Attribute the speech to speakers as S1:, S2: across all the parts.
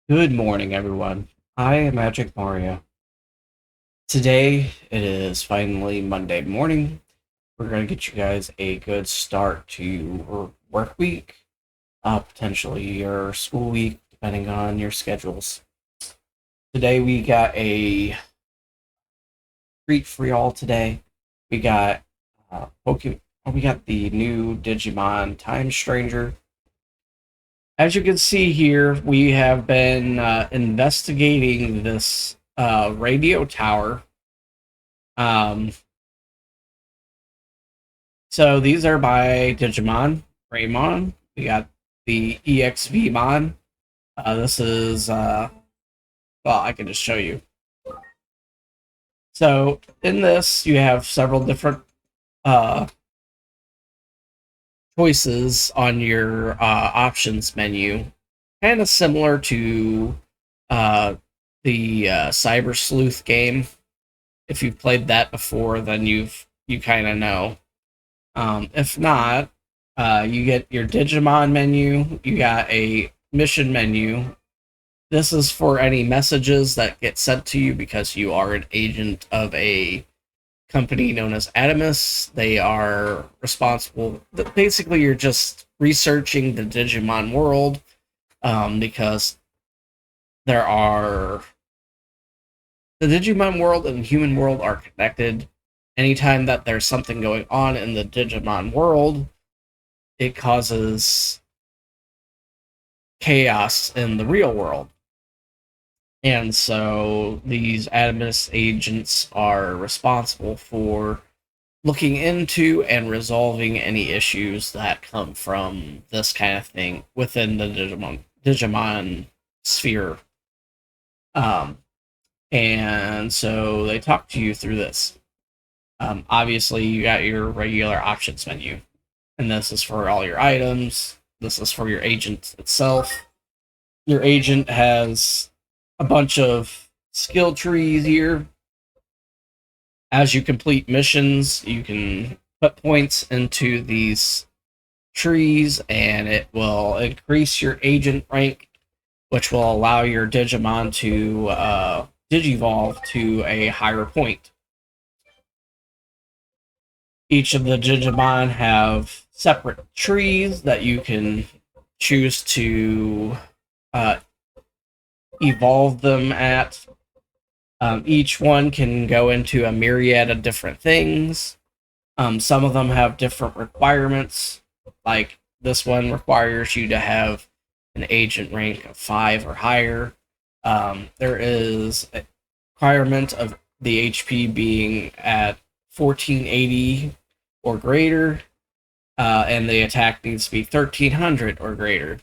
S1: Good morning, everyone. I am Magic Mario. Today, it is finally Monday morning. We're going to get you guys a good start to your work week, potentially your school week, depending on your schedules. Today, we got a treat for y'all today. We got we got the new Digimon Time Stranger. As you can see here, we have been investigating this radio tower. Um, so these are by Digimon, Greymon. We got the EXVmon. This is, well, I can just show you. So in this, you have several different uh, choices on your options menu, kind of similar to uh, the Cyber Sleuth game. If you've played that before, then you kind of know. If not, you get your Digimon menu. You got a mission menu. This is for any messages that get sent to you because you are an agent of a company known as Adamus. They are responsible. Basically, you're just researching the Digimon world because there are the Digimon world and the human world are connected. Anytime that there's something going on in the Digimon world, it causes chaos in the real world. And so these Adamus agents are responsible for looking into and resolving any issues that come from this kind of thing within the Digimon sphere. Um, and so they talk to you through this. Obviously, you got your regular options menu, and this is for all your items. This is for your agent itself. Your agent has a bunch of skill trees here. As you complete missions, you can put points into these trees, and it will increase your agent rank, which will allow your Digimon to digivolve to a higher point. Each of the Digimon have separate trees that you can choose to uh, evolve them at. Each one can go into a myriad of different things. Some of them have different requirements. Like this one requires you to have an agent rank of 5 or higher. There is a requirement of the HP being at 1480 or greater, and the attack needs to be 1300 or greater.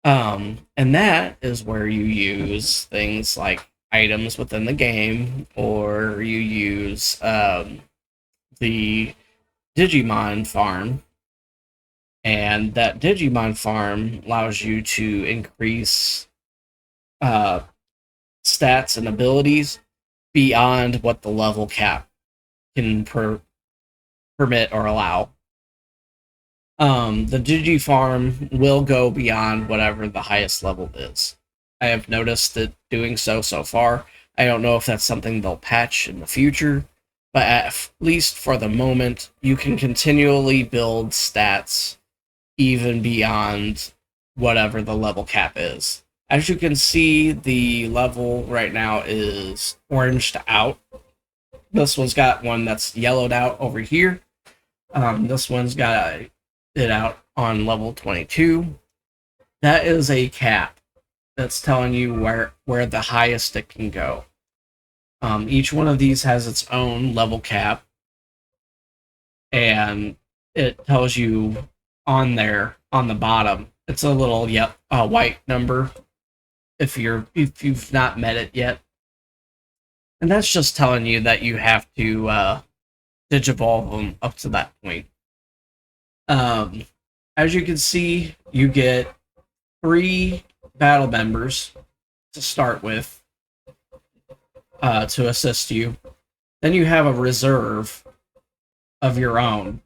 S1: And that is where you use things like items within the game, or you use the Digimon farm, and that Digimon farm allows you to increase uh, stats and abilities beyond what the level cap can permit or allow. The Digi farm will go beyond whatever the highest level is. I have noticed it doing so far. I don't know if that's something they'll patch in the future, but at least for the moment, you can continually build stats even beyond whatever the level cap is. As you can see, the level right now is oranged out. This one's got one that's yellowed out over here. This one's got it out on level 22. That is a cap that's telling you where the highest it can go. Each one of these has its own level cap, and it tells you on there on the bottom. It's a little white number if you've not met it yet, and that's just telling you that you have to digivolve them up to that point. Um, as you can see, you get 3 battle members to start with to assist you. Then you have a reserve of your own.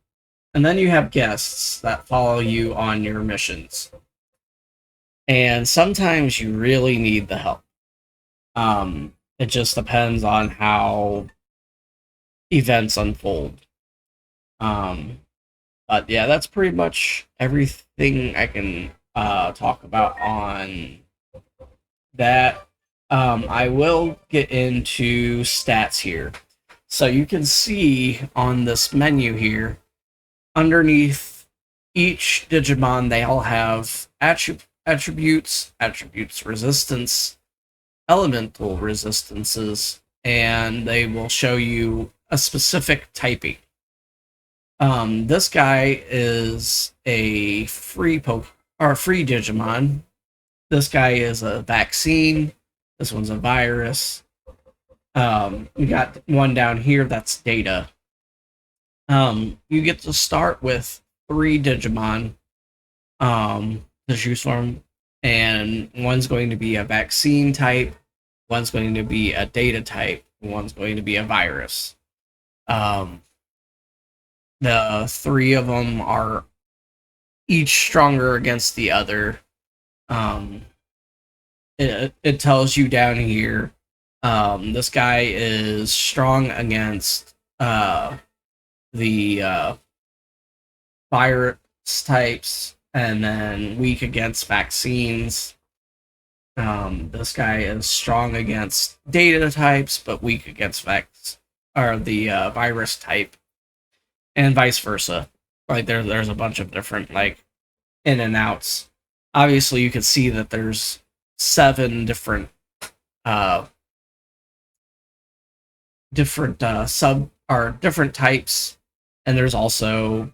S1: And then you have guests that follow you on your missions. and sometimes you really need the help. It just depends on how events unfold. Um, but yeah, that's pretty much everything I can talk about on that. I will get into stats here. So you can see on this menu here, underneath each Digimon, they all have attributes, resistance, elemental resistances, and they will show you a specific typing. This guy is a free Digimon. This guy is a vaccine. This one's a virus. We got one down here that's data. You get to start with 3 Digimon to choose from, and one's going to be a vaccine type, one's going to be a data type, one's going to be a virus. The 3 of them are each stronger against the other. It tells you down here. This guy is strong against the virus types, and then weak against vaccines. This guy is strong against data types, but weak against the virus type, and vice versa. Like there's a bunch of different like in and outs. Obviously, you can see that there's 7 uh different types, and there's also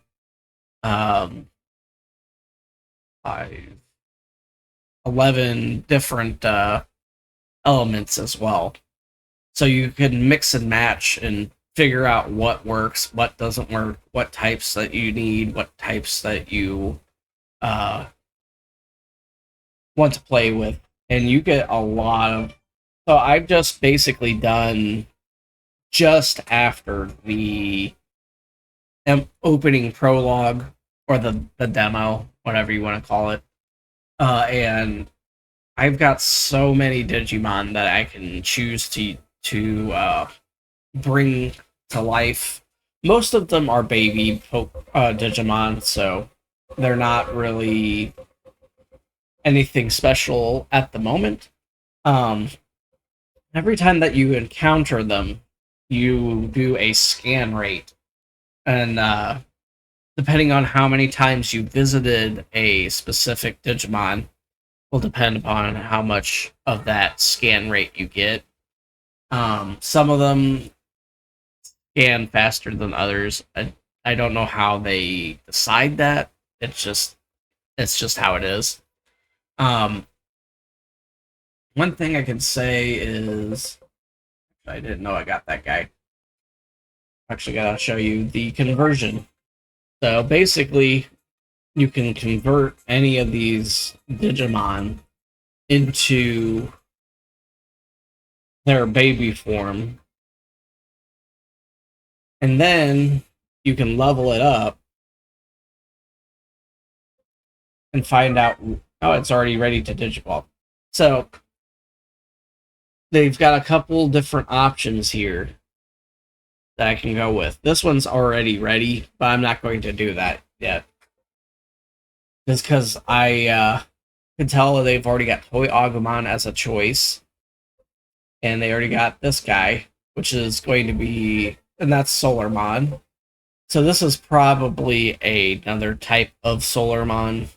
S1: um 11 different elements as well. So you can mix and match and figure out what works, what doesn't work, what types that you need, what types that you uh, want to play with, and you get a lot of. So I've just basically done just after the opening prologue or the demo, whatever you want to call it, and I've got so many Digimon that I can choose to bring to life. Most of them are baby Digimon, so they're not really anything special at the moment. Um, every time that you encounter them, you do a scan rate, and depending on how many times you visited a specific Digimon, will depend upon how much of that scan rate you get. Some of them scan faster than others. I don't know how they decide that. It's just how it is. Um, one thing I can say is I didn't know I got that guy. Actually, gotta show you the conversion. So basically, you can convert any of these Digimon into their baby form, and then you can level it up and find out. Oh, it's already ready to digivolve. So they've got a couple different options here that I can go with. This one's already ready, but I'm not going to do that yet. Just because I can tell they've already got Toy Agumon as a choice, and they already got this guy, which is going to be, and that's Solarmon. So this is probably another type of Solarmon,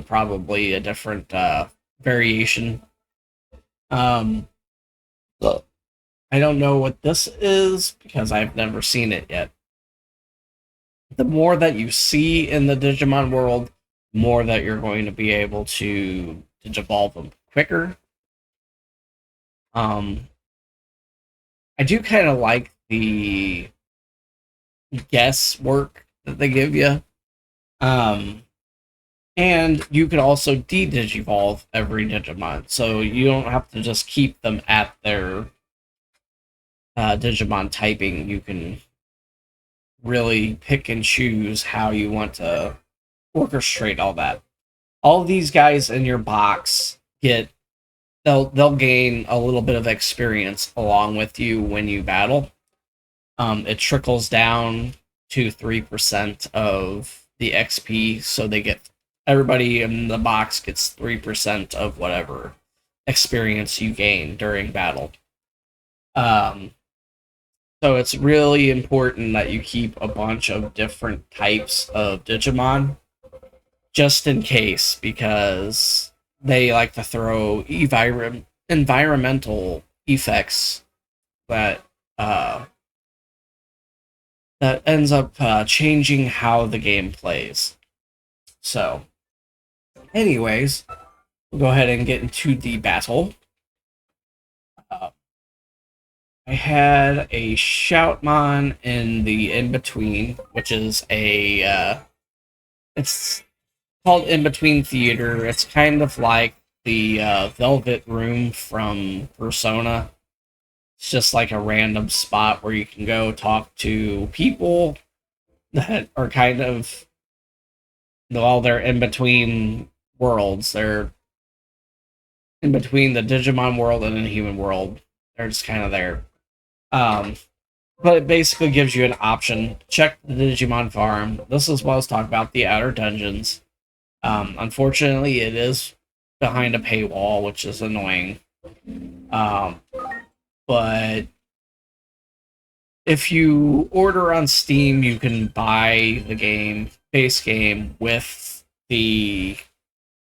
S1: probably a different variation. Um, I don't know what this is because I've never seen it yet. The more that you see in the Digimon world, the more that you're going to be able to digivolve them quicker. I do kind of like the guess work that they give you. And you can also de-digivolve every Digimon, so you don't have to just keep them at their Digimon typing. You can really pick and choose how you want to orchestrate all that. All these guys in your box they'll gain a little bit of experience along with you when you battle. It trickles down to 3% of the XP, so everybody in the box gets 3% of whatever experience you gain during battle. So it's really important that you keep a bunch of different types of Digimon just in case, because they like to throw environmental effects that that ends up changing how the game plays. So, anyways, we'll go ahead and get into the battle. I had a Shoutmon in the in-between, which is it's called In-Between Theater. It's kind of like the Velvet Room from Persona. It's just like a random spot where you can go talk to people that are kind of, well, they're in between worlds. They're in between the Digimon world and the human world. They're just kind of there. But it basically gives you an option. Check the Digimon farm. This is what I was talking about, the outer dungeons. Unfortunately, it is behind a paywall, which is annoying. But if you order on Steam, you can buy the base game, with the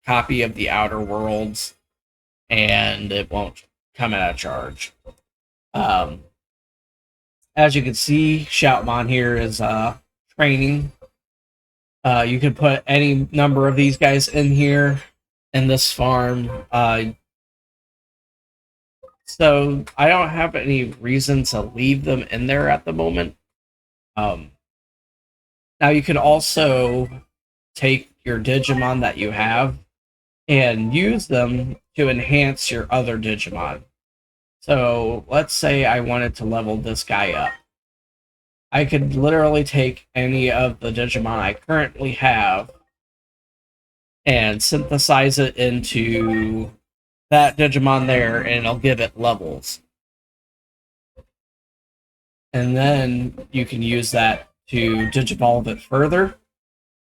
S1: copy of the Outer Worlds, and it won't come at a charge. As you can see, Shoutmon here is training. You can put any number of these guys in here in this farm. So I don't have any reason to leave them in there at the moment. Now you can also take your Digimon that you have and use them to enhance your other Digimon. So let's say I wanted to level this guy up. I could literally take any of the Digimon I currently have and synthesize it into that Digimon there, and it'll give it levels. And then you can use that to Digivolve it further.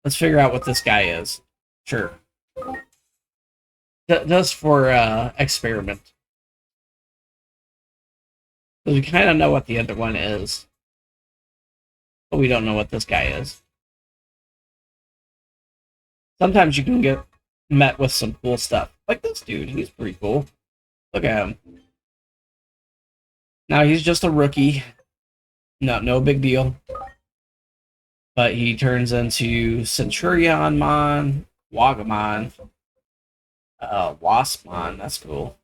S1: Let's figure out what this guy is. Sure. Just for experiment. We kind of know what the other one is, but we don't know what this guy is. Sometimes you can get met with some cool stuff. Like this dude, he's pretty cool. Look at him. Now, he's just a rookie. No big deal. But he turns into Centurionmon, Wagamon, Waspmon. That's cool.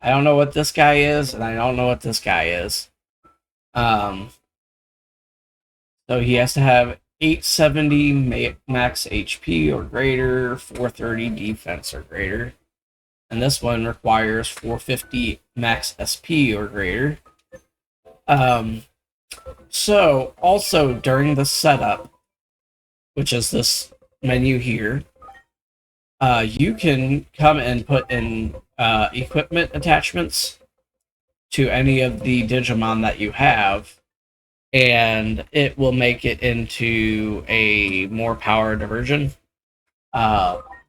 S1: I don't know what this guy is, and I don't know what this guy is. So he has to have 870 max HP or greater, 430 defense or greater. And this one requires 450 max SP or greater. So, also during the setup, which is this menu here, you can come and put in equipment attachments to any of the Digimon that you have, and it will make it into a more powered version.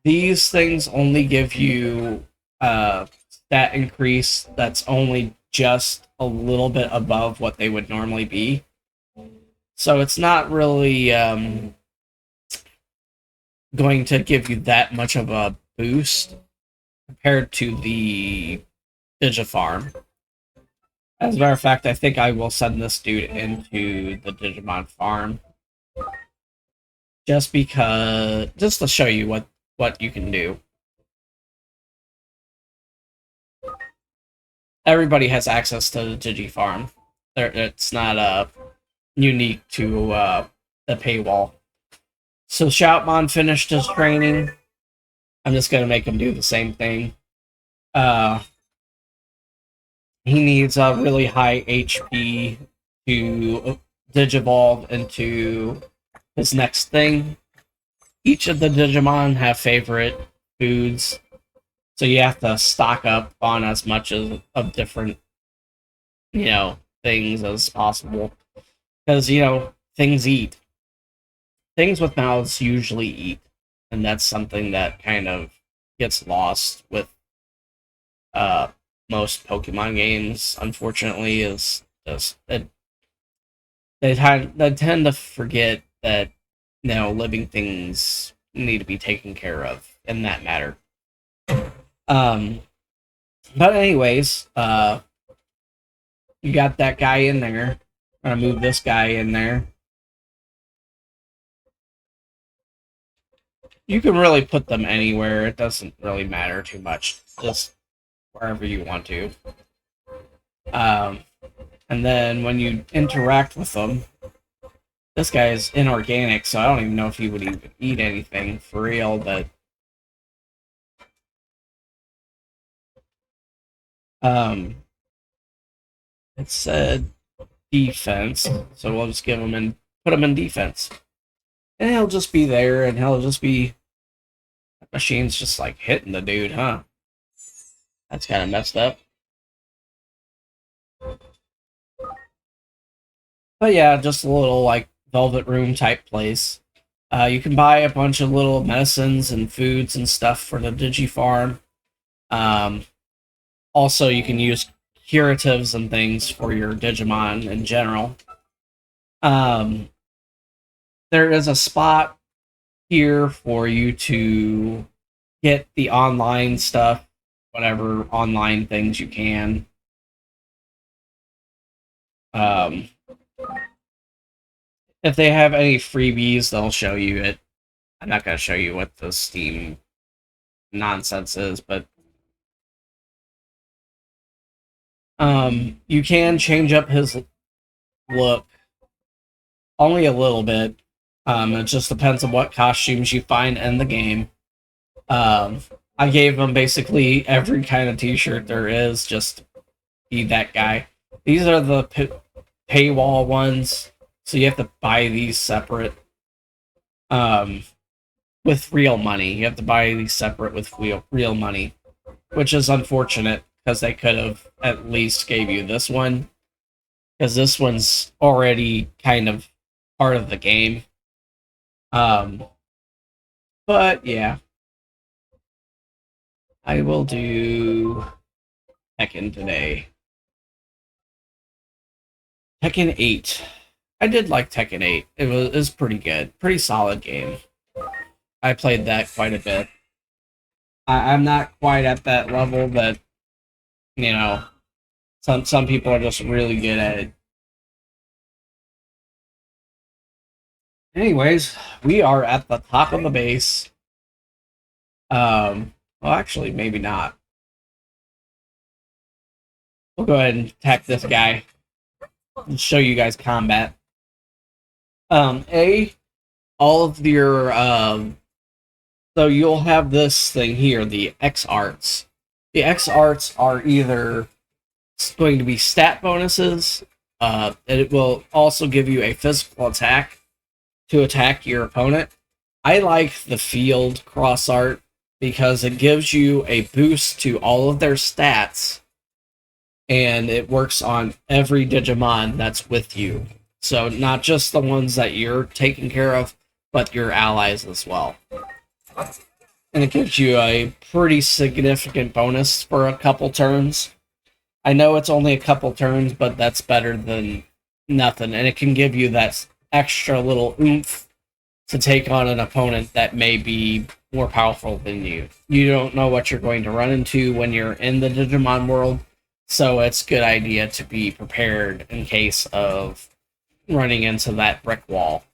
S1: These things only give you stat increase that's only just a little bit above what they would normally be. So it's not really going to give you that much of a boost compared to the Digifarm. As a matter of fact, I think I will send this dude into the Digimon farm. Just to show you what you can do. Everybody has access to the Digifarm. It's not unique to the paywall. So Shoutmon finished his training. I'm just going to make him do the same thing. He needs a really high HP to Digivolve into his next thing. each of the Digimon have favorite foods, so you have to stock up on as much of different, things as possible. Because, things eat. Things with mouths usually eat. And that's something that kind of gets lost with uh, most Pokemon games, unfortunately, is just they tend to forget that living things need to be taken care of in that matter. Um, but anyways, you got that guy in there. I'm gonna move this guy in there. You can really put them anywhere. It doesn't really matter too much. Just wherever you want to. Um, and then when you interact with them, this guy is inorganic, so I don't even know if he would even eat anything for real, but it said defense, so we'll just give him and put him in defense. And he'll just be there, and he'll just be... That machine's just, like, hitting the dude, huh? That's kind of messed up. But yeah, just a little, like, Velvet Room type place. You can buy a bunch of little medicines and foods and stuff for the Digifarm. Also, you can use curatives and things for your Digimon in general. There is a spot here for you to get the online stuff, whatever online things you can. If they have any freebies, they'll show you it. I'm not going to show you what the Steam nonsense is, but you can change up his look only a little bit. It just depends on what costumes you find in the game. I gave him basically every kind of t-shirt there is, just to be that guy. These are the paywall ones, so you have to buy these separate. With real money. You have to buy these separate with real money, which is unfortunate because they could have at least gave you this one, because this one's already kind of part of the game. But yeah, I will do Tekken today. Tekken 8. I did like Tekken 8. It was pretty good. Pretty solid game. I played that quite a bit. I'm not quite at that level, but some people are just really good at it. Anyways, we are at the top of the base. Well, actually, maybe not. We'll go ahead and attack this guy and show you guys combat. All of your so you'll have this thing here, the X arts. The X arts are either going to be stat bonuses, and it will also give you a physical attack to attack your opponent. I like the field cross art because it gives you a boost to all of their stats, and it works on every Digimon that's with you. So not just the ones that you're taking care of, but your allies as well. And it gives you a pretty significant bonus for a couple turns. I know it's only a couple turns, but that's better than nothing. And it can give you that extra little oomph to take on an opponent that may be more powerful than you. You don't know what you're going to run into when you're in the Digimon world, so it's a good idea to be prepared in case of running into that brick wall.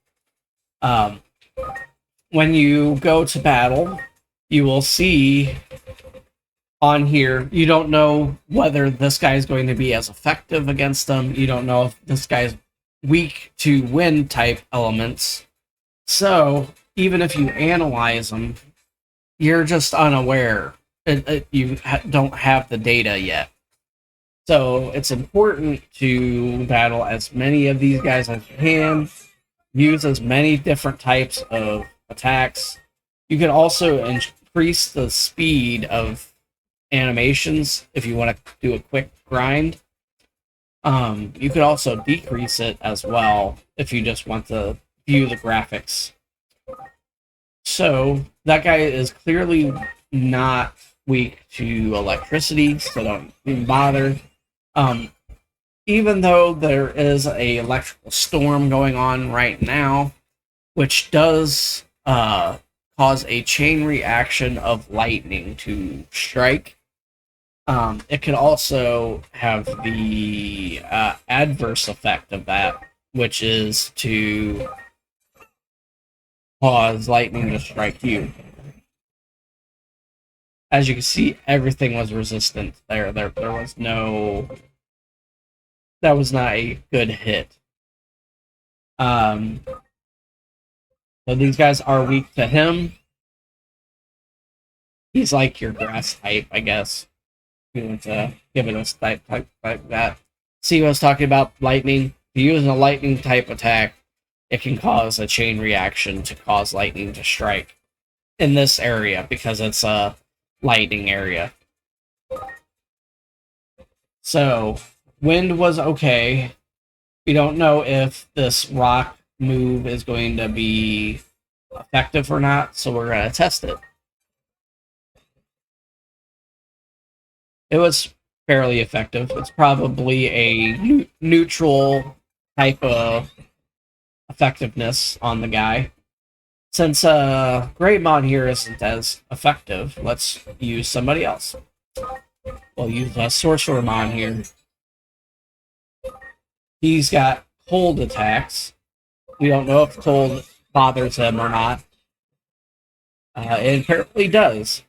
S1: When you go to battle, you will see on here, you don't know whether this guy is going to be as effective against them. You don't know if this guy's weak to wind type elements. So, even if you analyze them, you're just unaware. You don't have the data yet. So, it's important to battle as many of these guys as you can. Use as many different types of attacks. You can also increase the speed of animations if you want to do a quick grind. You could also decrease it as well if you just want to view the graphics. So that guy is clearly not weak to electricity, so don't even bother. Even though there is a electrical storm going on right now, which does cause a chain reaction of lightning to strike. It can also have the adverse effect of that, which is to cause lightning to strike you. As you can see, everything was resistant there. There was no... That was not a good hit. So these guys are weak to him. He's like your grass type, I guess. You want to give it a type like that. See what I was talking about? Lightning. If you use a lightning type attack, it can cause a chain reaction to cause lightning to strike in this area because it's a lightning area. So, wind was okay. We don't know if this rock move is going to be effective or not, so we're going to test it. It was fairly effective. It's probably a neutral type of effectiveness on the guy. Since Greymon here isn't as effective, let's use somebody else. We'll use Sorcerermon here. He's got cold attacks. We don't know if cold bothers him or not. It apparently does.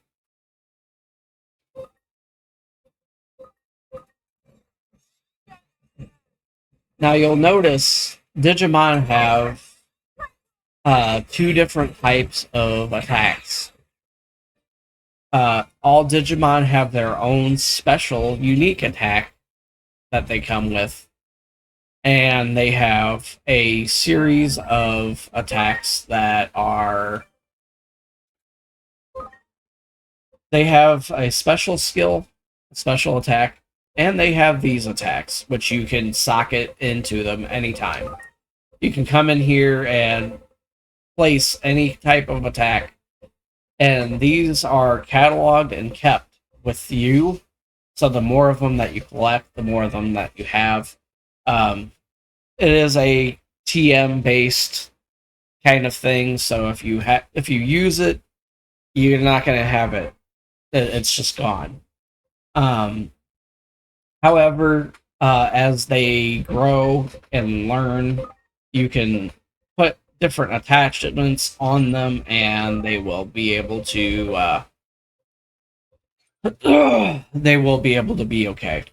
S1: Now you'll notice Digimon have two different types of attacks. All Digimon have their own special, unique attack that they come with. And they have a series of attacks that are... They have a special skill, a special attack, and they have these attacks, which you can socket into them anytime. You can come in here and place any type of attack, and these are cataloged and kept with you. So the more of them that you collect, the more of them that you have. It is a TM based kind of thing, so if you use it, you're not going to have it. It's just gone. However, as they grow and learn, you can put different attachments on them, and they will be able to. They will be able to be okay.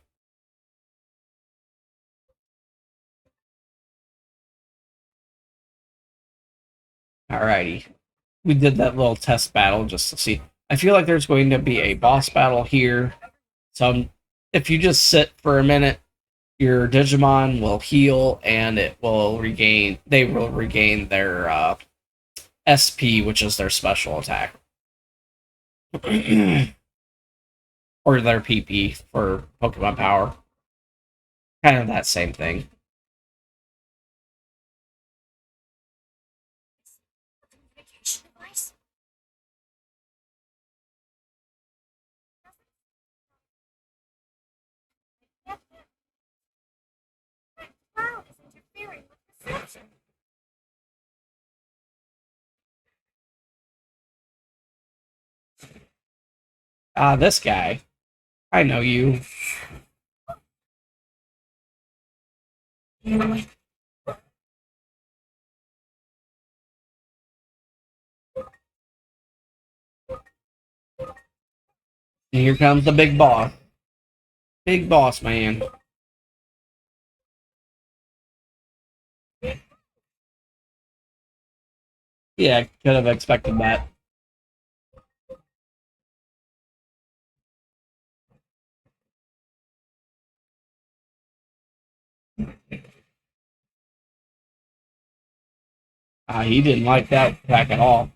S1: Alrighty, we did that little test battle just to see. I feel like there's going to be a boss battle here. So if you just sit for a minute, your Digimon will heal and it will regain. They will regain their SP, which is their special attack, or their PP for Pokemon Power. Kind of that same thing. This guy. I know you. And here comes the big boss. Big boss, man. Yeah, could have expected that. He didn't like that attack at all.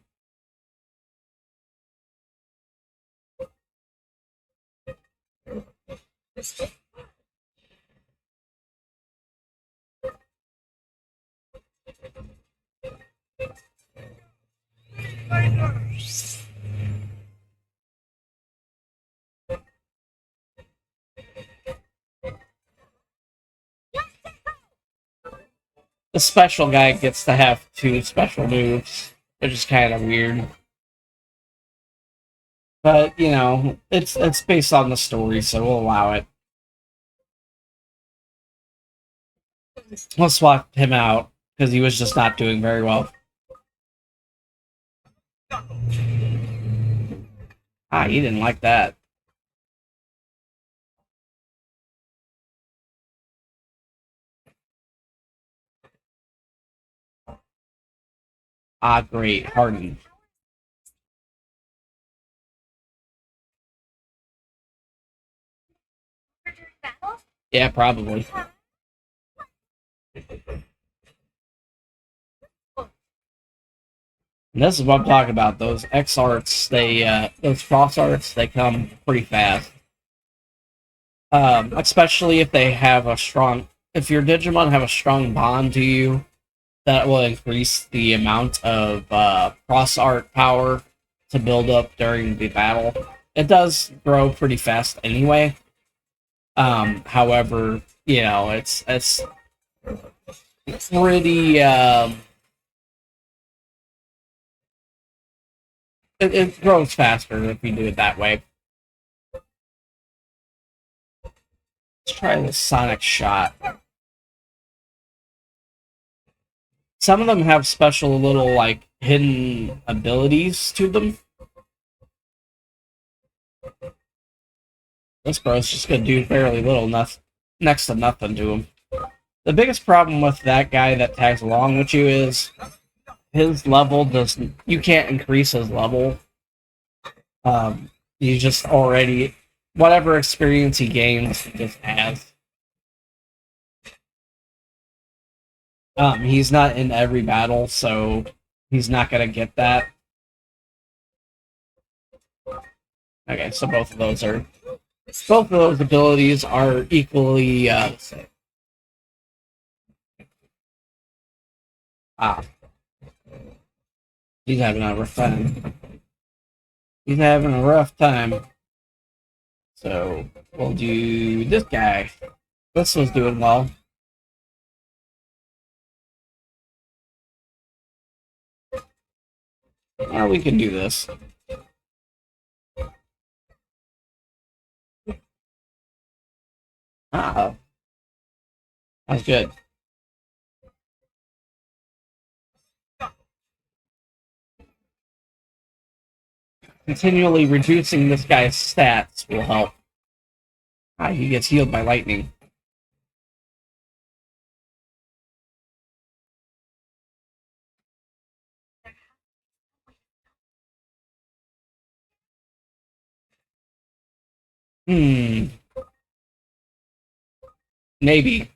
S1: The special guy gets to have two special moves, which is kind of weird. But you know, it's based on the story, so we'll allow it. We'll swap him out because he was just not doing very well. Ah, he didn't like that. Ah, great, Harden. Yeah, probably. And this is what I'm talking about. Those X arts, those cross arts, they come pretty fast. Especially if they have a strong, if your Digimon have a strong bond to you, that will increase the amount of cross art power to build up during the battle. It does grow pretty fast anyway. However, you know, it's pretty it grows faster if you do it that way. Let's try the Sonic Shot. Some of them have special little like hidden abilities to them. This bro's just gonna do fairly little, next to nothing to him. The biggest problem with that guy that tags along with you is his level doesn't. You can't increase his level. You just already whatever experience he gains, he just has. He's not in every battle, so he's not gonna get that. Okay, so both of those abilities are equally ah. He's having a rough time. He's having a rough time. So we'll do this guy. This was doing well. Well, we can do this. Ah, that's good. Continually reducing this guy's stats will help. Ah, he gets healed by lightning. Hmm. Maybe.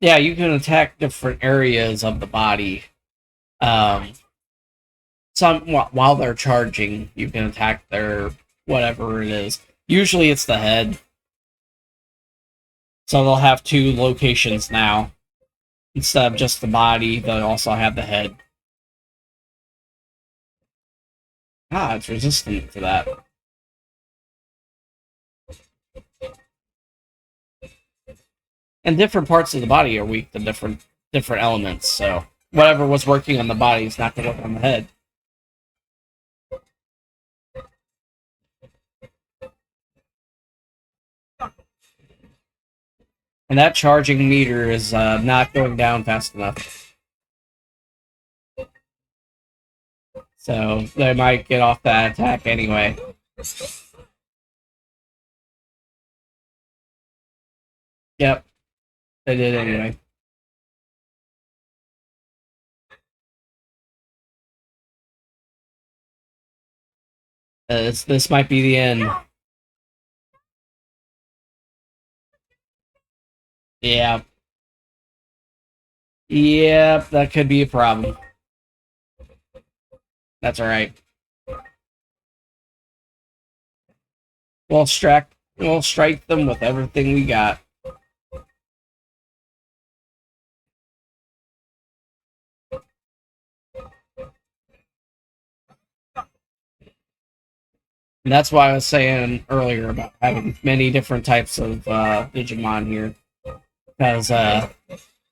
S1: Yeah, you can attack different areas of the body. Um, while they're charging, you can attack their whatever it is. Usually, it's the head. So they'll have two locations now instead of just the body. They'll also have the head. Ah, it's resistant to that. And different parts of the body are weak to different elements. So whatever was working on the body is not going to work on the head. And that charging meter is not going down fast enough. So they might get off that attack anyway. Yep, they did anyway. This might be the end. Yeah. Yep, that could be a problem. That's alright. We'll strike them with everything we got. And that's why I was saying earlier about having many different types of Digimon here. Because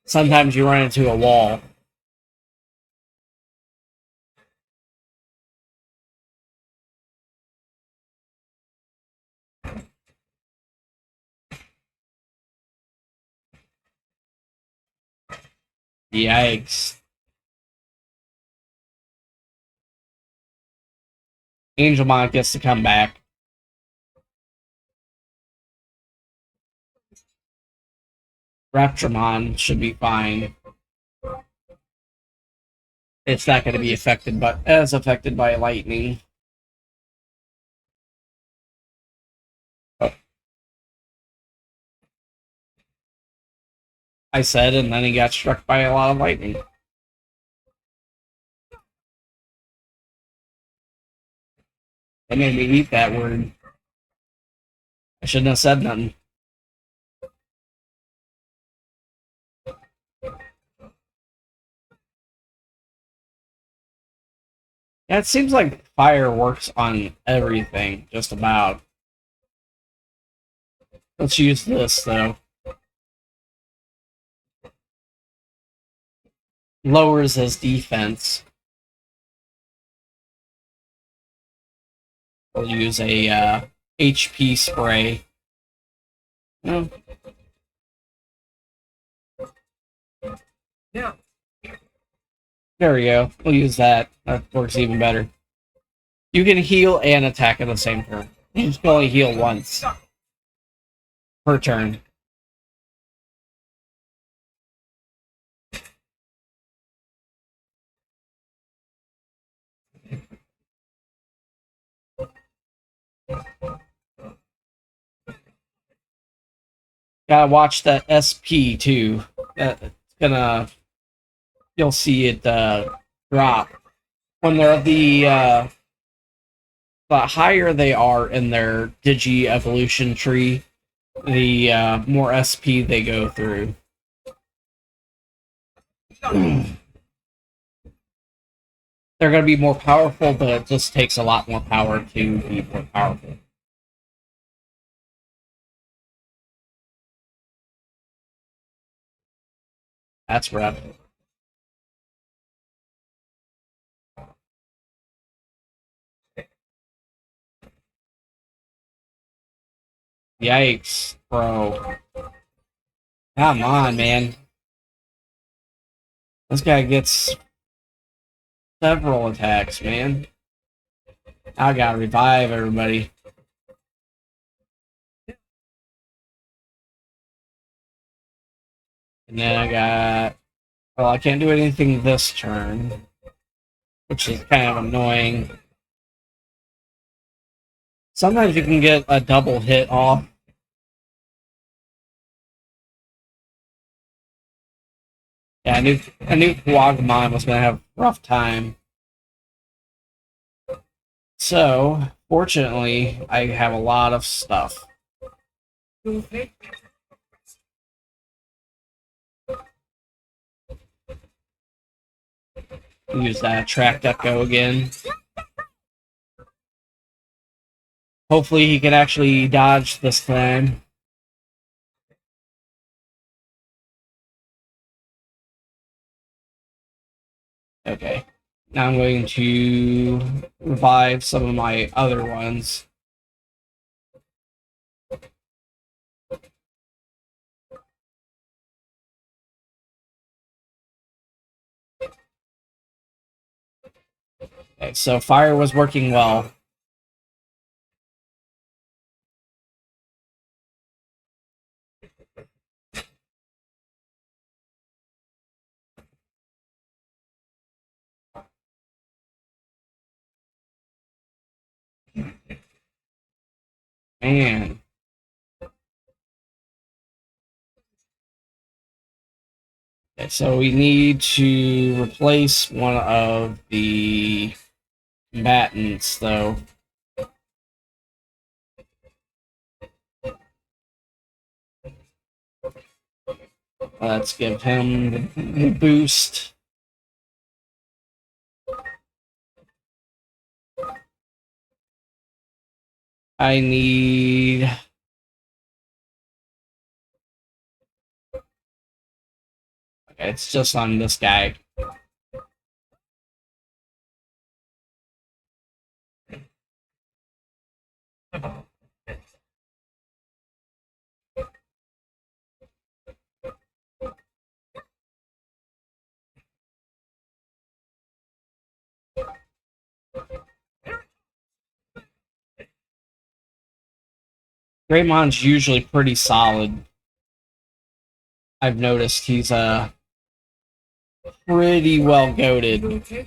S1: sometimes you run into a wall. Yikes. Angelmon gets to come back. Raptormon should be fine. It's not going to be affected, but as affected by lightning. Oh. I said, and then he got struck by a lot of lightning. They made me eat that word. I shouldn't have said nothing. Yeah, it seems like fire works on everything, just about. Let's use this, though. Lowers his defense. We'll use a HP spray. Oh.
S2: Yeah.
S1: There we go. We'll use that. That works even better. You can heal and attack at the same turn. You can only heal once per turn. Gotta watch that SP too. It's gonna, you'll see it drop when they're the higher they are in their Digi evolution tree, the more SP they go through. They're going to be more powerful, but it just takes a lot more power to be more powerful. That's rough. Yikes, bro. Come on, man. This guy gets several attacks, man. I gotta revive everybody. And then I got... Well, I can't do anything this turn, which is kind of annoying. Sometimes you can get a double hit off. Yeah, I knew Kuwagamon was gonna have a rough time. So, fortunately, I have a lot of stuff. Use that attract echo again. Hopefully he can actually dodge this time. Okay. Now I'm going to revive some of my other ones. Okay, so fire was working well. Man. Okay, so we need to replace one of the combatants, though. Let's give him the boost. I need... Okay, it's just on this guy. Greymon's usually pretty solid. I've noticed he's pretty well goated.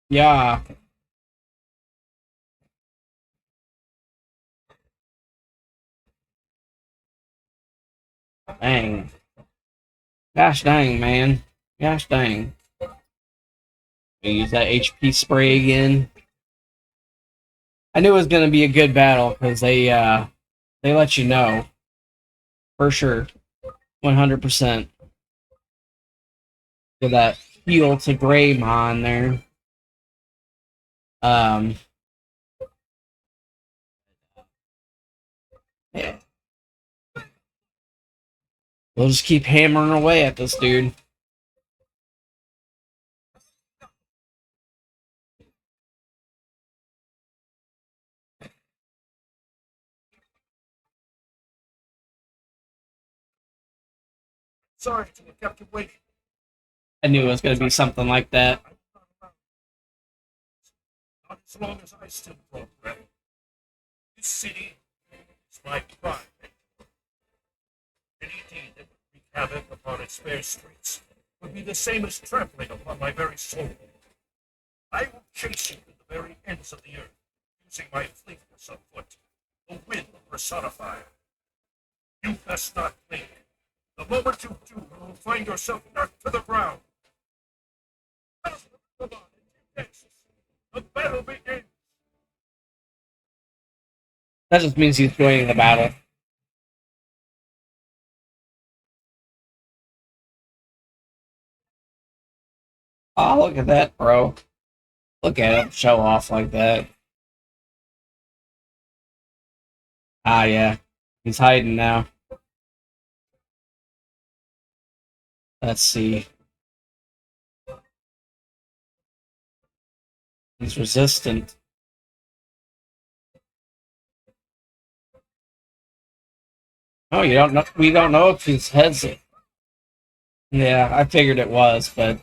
S1: Yeah. Dang. Gosh dang, man. Gosh dang. Use that HP spray again. I knew it was gonna be a good battle because they let you know for sure, 100%. For that heal to Greymon there. Yeah. We'll just keep hammering away at this dude.
S2: Sorry to have kept you waiting.
S1: I knew it was going to be something like that.
S2: Not as long as I still progress. This city is my pride. Any deed that would wreak havoc upon its fair streets would be the same as trampling upon my very soul. I will chase you to the very ends of the earth, using my fleetness of foot, the wind personified. You best not blink. The moment you do, you will find yourself knocked to the ground. Come on, Texas. The battle begins.
S1: That just means he's joining the battle. Oh, look at that, bro. Look at him show off like that. Ah, yeah. He's hiding now. Let's see. He's resistant. Oh, you don't know? We don't know if his head's... Yeah, I figured it was, but...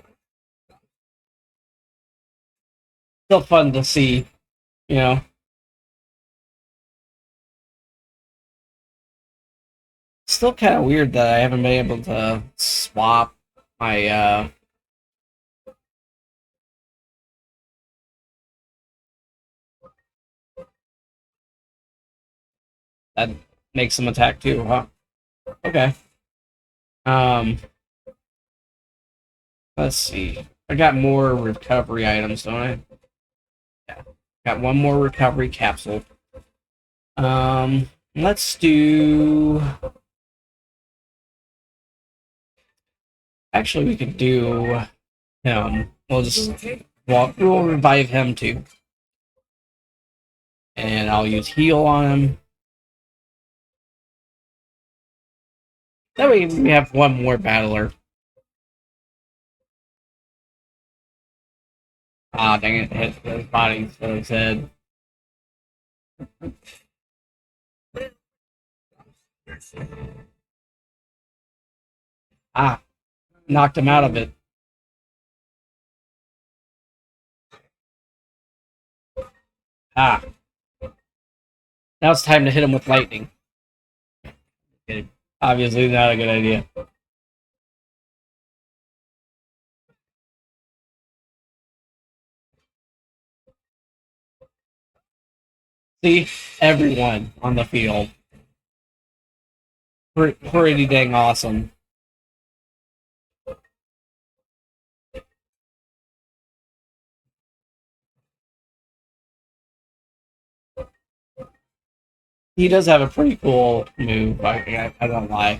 S1: Still fun to see, you know? Still kind of weird that I haven't been able to swap my, That makes him attack too, huh? Okay. Um, let's see. I got more recovery items, don't I? Yeah. Got one more recovery capsule. Let's do... Actually, we could do him. We'll just... We'll revive him too. And I'll use heal on him. That way we have one more battler. Ah, dang it. Hit his body instead of his head. Ah, knocked him out of it. Ah. Now it's time to hit him with lightning. Obviously, not a good idea. See, everyone on the field. Pretty dang awesome. He does have a pretty cool move. I don't lie.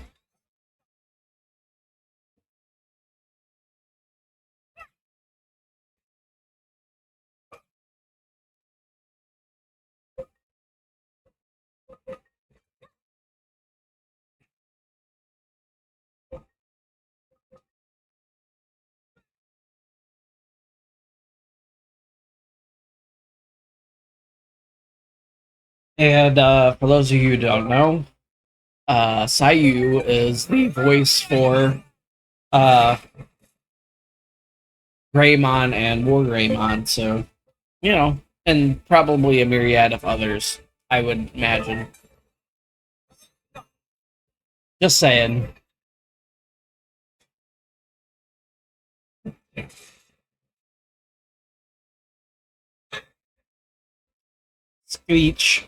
S1: And for those of you who don't know, Sayu is the voice for uh, Greymon and War Greymon, so, you know, and probably a myriad of others, I would imagine. Just saying. Screech.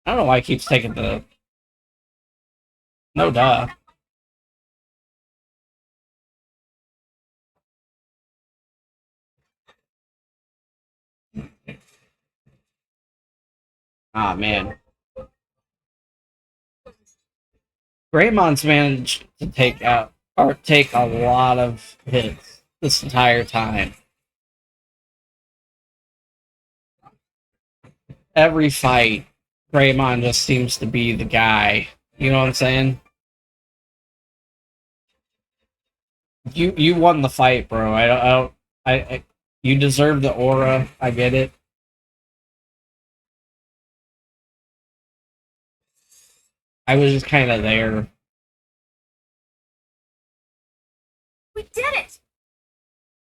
S1: I don't know why he keeps taking the. No duh. Ah, man. Greymon's managed to take out or take a lot of hits this entire time. Every fight, Greymon just seems to be the guy. You know what I'm saying? You won the fight, bro. I you deserve the aura. I get it. I was just kind of there.
S3: We did it!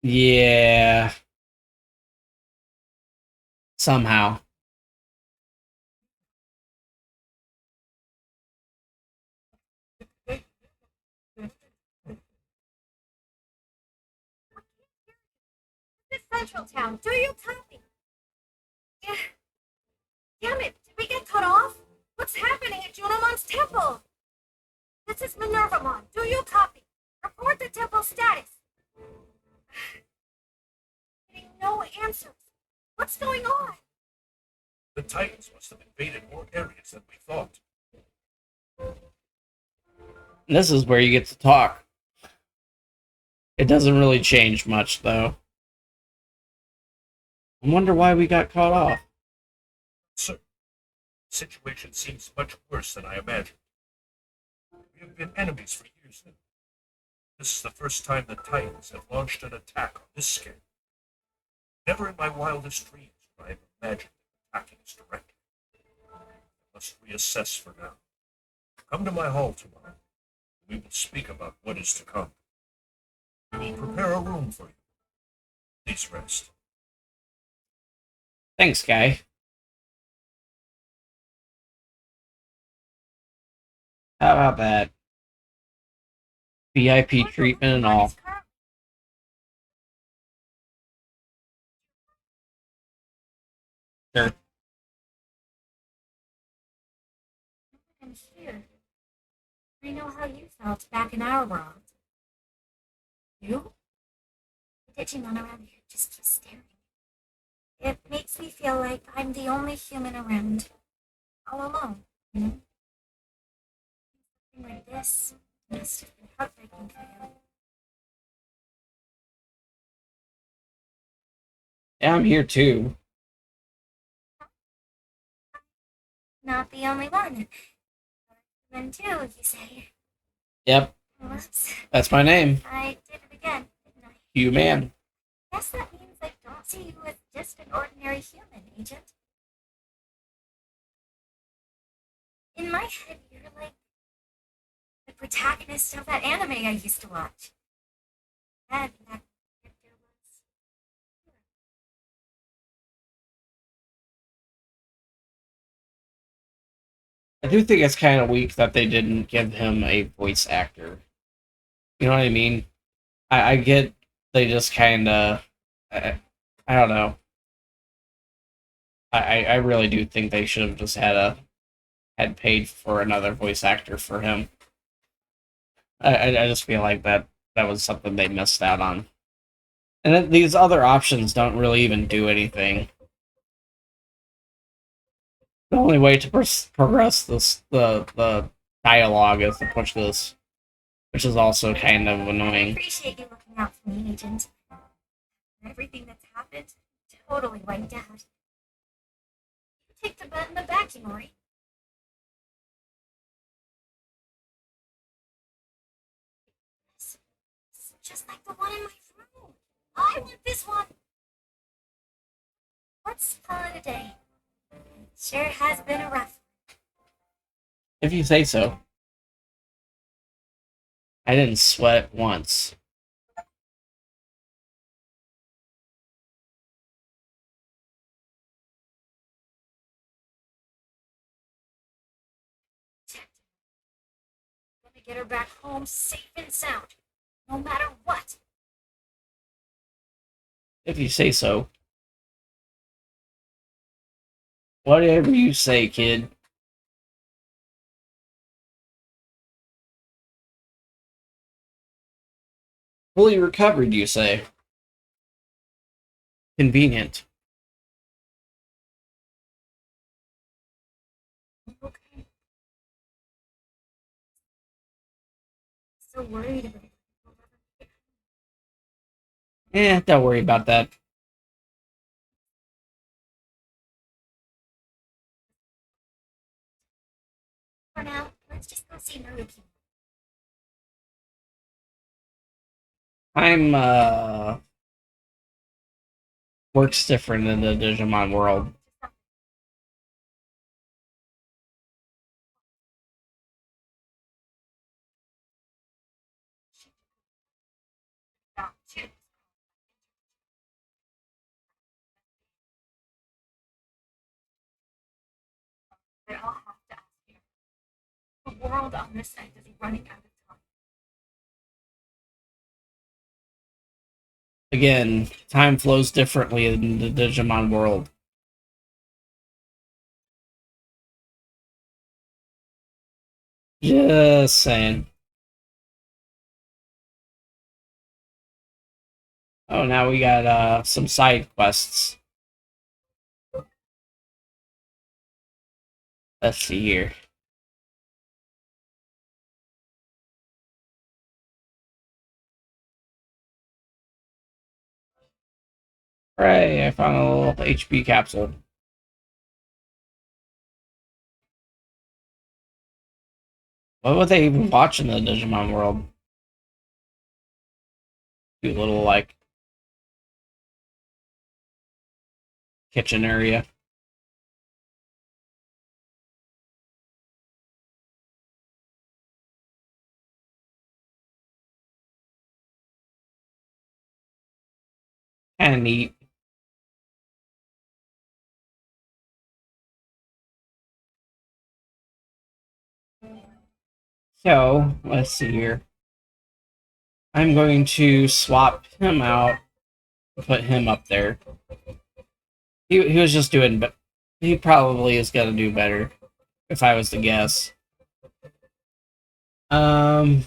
S1: Yeah. Somehow.
S3: This Central Town, do you copy? Yeah. Damn it, did we get cut off? What's happening at Junomon's temple? This is Minervamon, do you copy? Report the temple status. Getting no answers. What's going on?
S2: The Titans must have invaded more areas than we thought.
S1: This is where you get to talk. It doesn't really change much, though. I wonder why we got caught off.
S2: Sir, the situation seems much worse than I imagined. We have been enemies for years now. This is the first time the Titans have launched an attack on this scale. Never in my wildest dreams would I have imagined attacking us directly. I must reassess for now. Come to my hall tomorrow. We will speak about what is to come. We will prepare a room for you. Please rest.
S1: Thanks, guy. How about that? VIP treatment and all. Sure.
S3: I'm here. I know how you felt back in our world. You? The Digimon around here just keep staring. It makes me feel like I'm the only human around. All alone, you know? Something like this must have been heartbreaking for you.
S1: Yeah, I'm here too.
S3: Not the only one. Then too, you say.
S1: Yep,
S3: Whoops.
S1: that's my name.
S3: I did it again, didn't I?
S1: Human.
S3: Guess that means I don't see you as just an ordinary human, Agent. In my head, you're like the protagonist of that anime I used to watch. And that character was.
S1: I do think it's kind of weak that they didn't give him a voice actor. You know what I mean? I get they just kind of, I don't know. I really do think they should have just had paid for another voice actor for him. I just feel like that was something they missed out on. And then these other options don't really even do anything. The only way to progress the dialogue is to push this, which is also kind of
S3: I
S1: annoying.
S3: appreciate you looking out for me, Agent. Everything that's happened totally wiped out. You kicked a butt in the back, Mori. It's just like the one in my room. I want this one. Let's call it a day. Sure has been a rough.
S1: If you say so. I didn't sweat once.
S3: I'm gonna get her back home safe and sound, no matter what.
S1: If you say so. Whatever you say, kid. Fully recovered, you say. Convenient.
S3: Okay. So worried about it.
S1: Don't worry about that.
S3: For now, let's just go see Naruki.
S1: I'm works different in the Digimon world.
S3: But I'll have to ask you. The world on this end is running out of time.
S1: Again, time flows differently in the Digimon world. Just saying. Oh, now we got some side quests. Let's see here. Hooray, I found a little HP capsule. What would they even watch in the Digimon world? Cute little, like, kitchen area. Kind of neat. So, let's see here. I'm going to swap him out and put him up there. He was just doing, but he probably is going to do better if I was to guess. Um,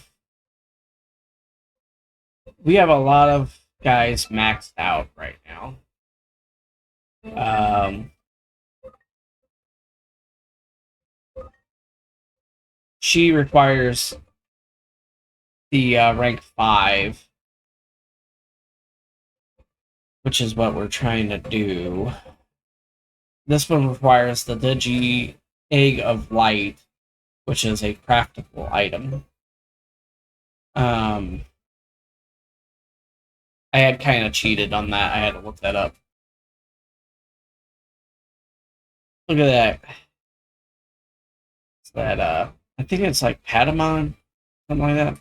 S1: we have a lot of guys maxed out right now. Um, she requires the rank 5, which is what we're trying to do. This one requires the Digi Egg of Light, which is a craftable item. Um, I had kind of cheated on that. I had to look that up. Look at that. It's that I think it's like Patamon, something like that.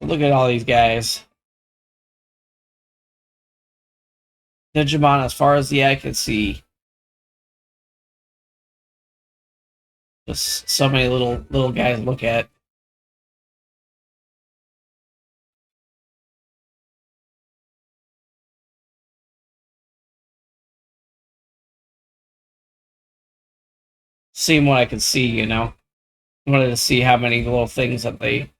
S1: Look at all these guys. Digimon as far as the eye can see. Just so many little guys to look at. Seeing what I could see, you know. I wanted to see how many little things that they.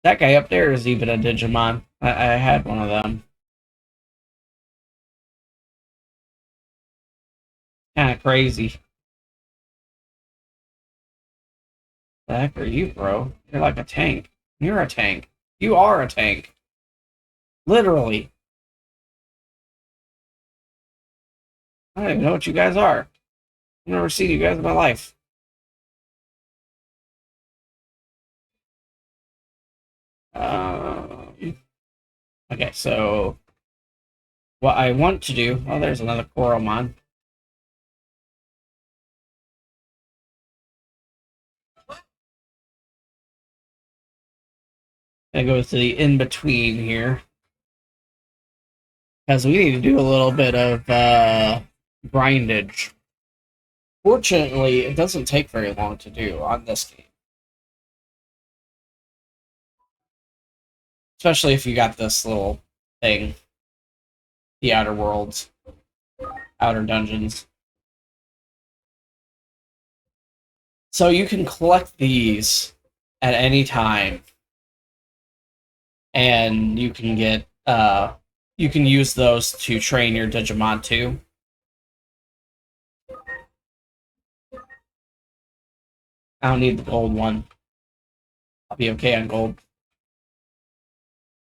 S1: That guy up there is even a Digimon. I had one of them. Kind of crazy. The heck are you, bro? You're like a tank. You're a tank. You are a tank. Literally. I don't even know what you guys are. I've never seen you guys in my life. Okay, so what I want to do. Oh, there's another Coromon. I go to the in between here because we need to do a little bit of grindage. Fortunately, it doesn't take very long to do on this game, especially if you got this little thing, the Outer Worlds, Outer Dungeons. So you can collect these at any time, and you can get you can use those to train your Digimon too. I don't need the gold one. I'll be okay on gold.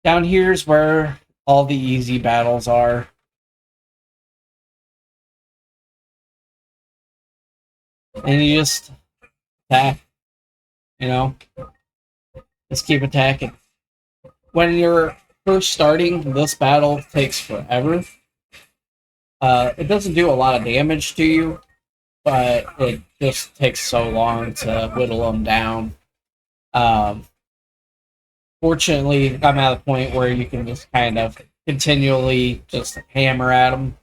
S1: Down here's where all the easy battles are. And you just attack, you know, just keep attacking. When you're first starting, this battle takes forever. It doesn't do a lot of damage to you, but it just takes so long to whittle them down. Um, Fortunately, I'm at a point where you can just kind of continually just hammer at them.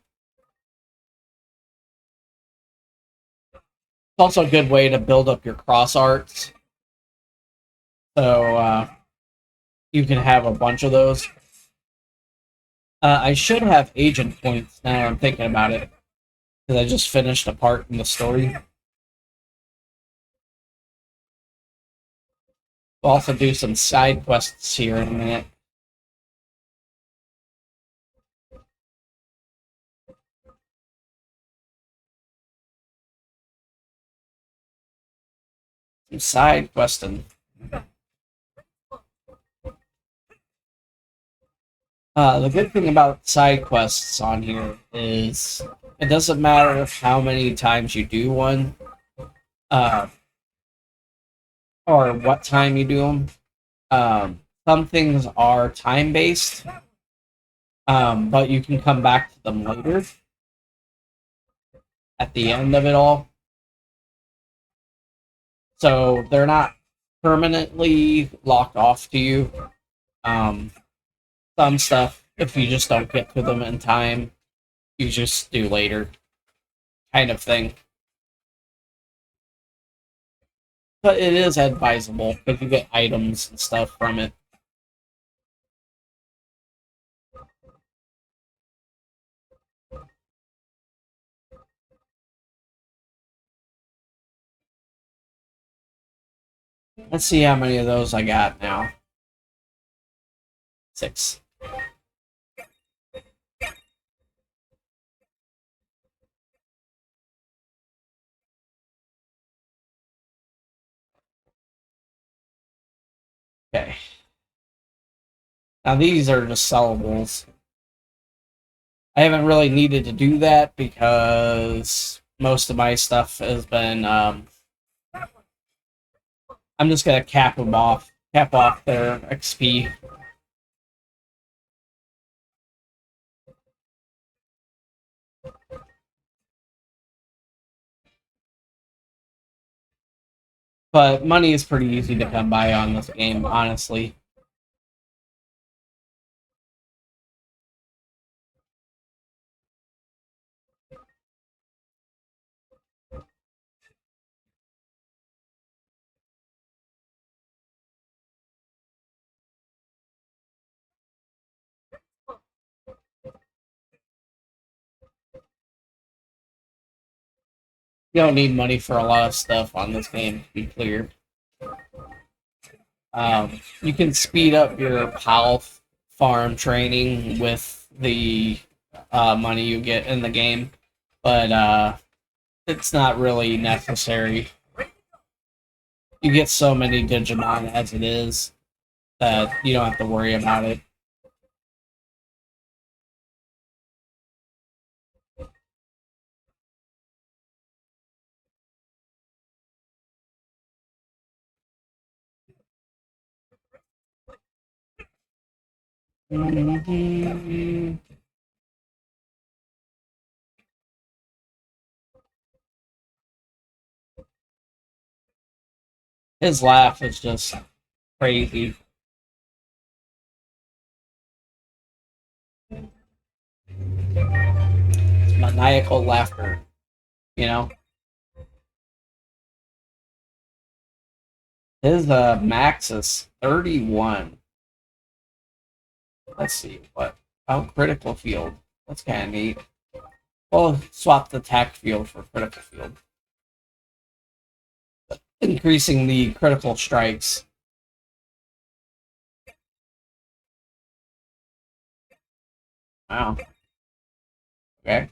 S1: It's also a good way to build up your cross arts. So you can have a bunch of those. I should have agent points now I'm thinking about it. Because I just finished a part in the story. We'll also do some side quests here in a minute. Some side questing. The good thing about side quests on here is it doesn't matter how many times you do one, uh, or what time you do them. Some things are time based, but you can come back to them later at the end of it all. So they're not permanently locked off to you. Um, some stuff, if you just don't get to them in time, you just do later, kind of thing. But it is advisable because you get items and stuff from it. Let's see how many of those I got now. 6. Okay. Now these are just sellables. I haven't really needed to do that because most of my stuff has been. I'm just gonna cap off their XP. But money is pretty easy to come by on this game, honestly. You don't need money for a lot of stuff on this game, to be clear. You can speed up your PAL farm training with the money you get in the game, but it's not really necessary. You get so many Digimon as it is that you don't have to worry about it. Mhm. His laugh is just crazy. It's maniacal laughter, you know? His max is 31. Let's see what. Oh, critical field. That's kind of neat. Well, swap the attack field for critical field, increasing the critical strikes. Wow. Okay.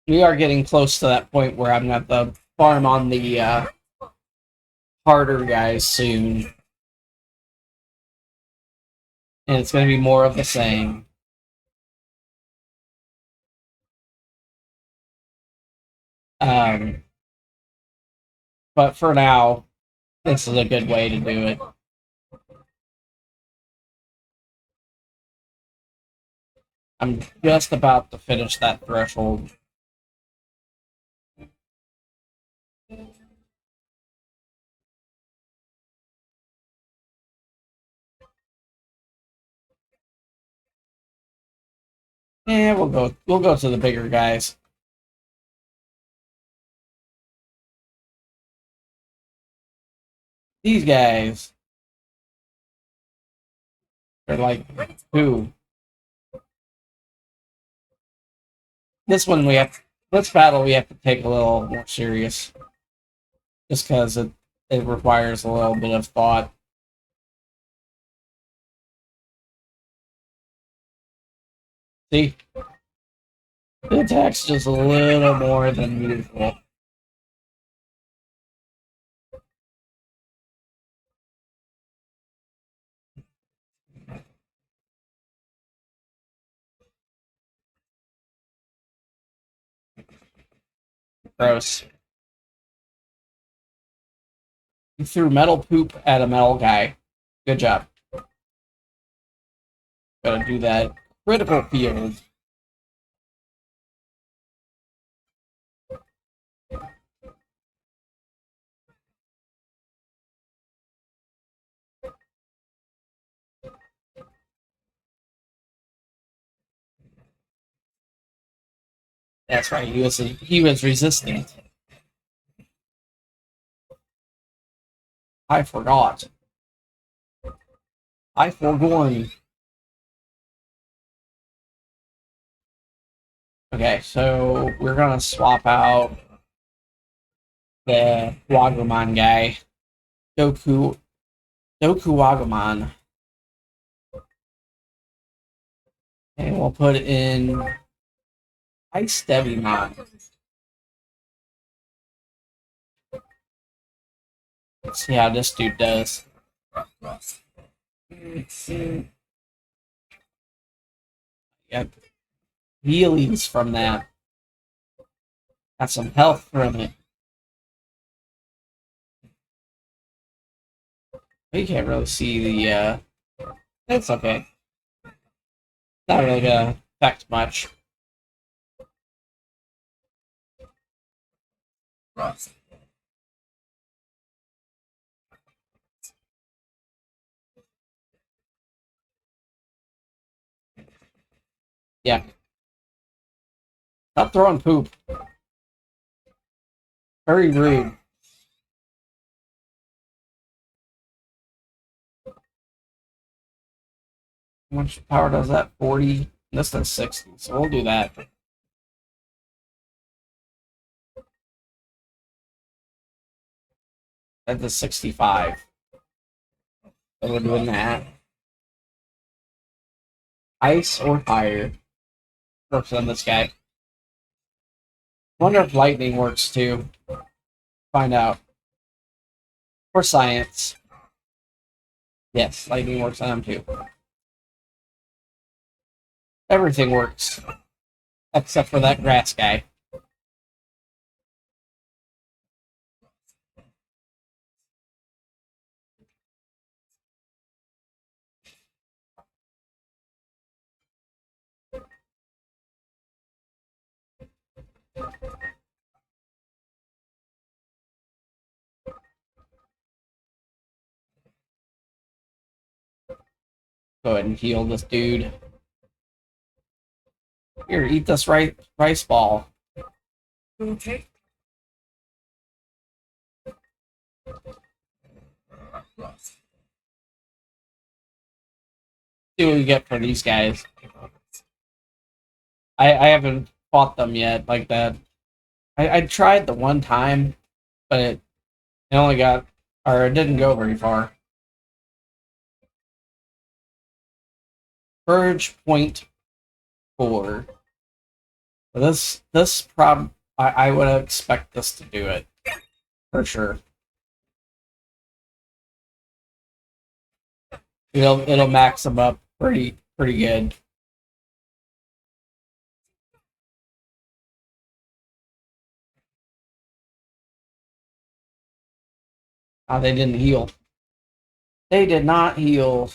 S1: We are getting close to that point where I'm at the farm on the harder guys soon. And it's going to be more of the same. Um, but for now, this is a good way to do it. I'm just about to finish that threshold. Yeah, we'll go to the bigger guys. These guys are like who? This one we have this battle we have to take a little more serious. Just because it requires a little bit of thought. See? The attack's just a little more than usual. Gross. You threw metal poop at a metal guy. Good job. Gotta do that. Critical field. That's right. He was resistant. I forgot. I forgone. Okay, so we're gonna swap out the Wagumon guy. Doku Wagumon. And we'll put in Ice Devimon. Let's see how this dude does. Yep. Healies from that. Got some health from it. You can't really see the it's okay. Not really gonna affect much. Yeah. Stop throwing poop. Very rude. How much power does that? 40? This does 60, so we'll do that. That's a 65. So we're doing that. Ice or fire? Works on this guy. Wonder if lightning works too. Find out. For science. Yes, lightning works on him too. Everything works. Except for that grass guy. Go ahead and heal this dude. Here, eat this rice ball.
S2: Okay.
S1: See what we get for these guys. I haven't fought them yet like that. I tried the one time, but it only got, or it didn't go very far. Purge point 4. This I would expect this to do it for sure. It'll max them up pretty good. Oh, they didn't heal. They did not heal.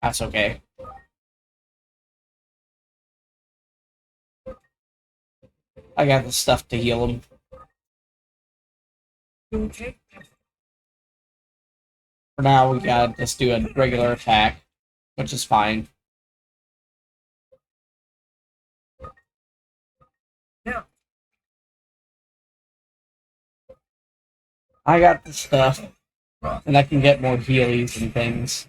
S1: That's okay. I got the stuff to heal them.
S2: Okay.
S1: For now, we gotta just do a regular attack, which is fine.
S2: Yeah.
S1: I got the stuff, and I can get more healies and things.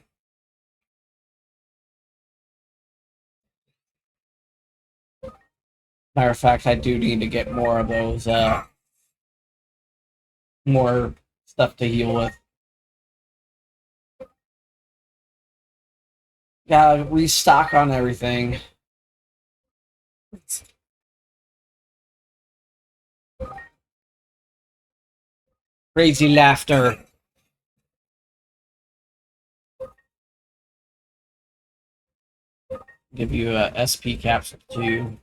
S1: Matter of fact, I do need to get more of those, more stuff to heal with. Gotta restock on everything. Crazy laughter. Give you a SP capsule too.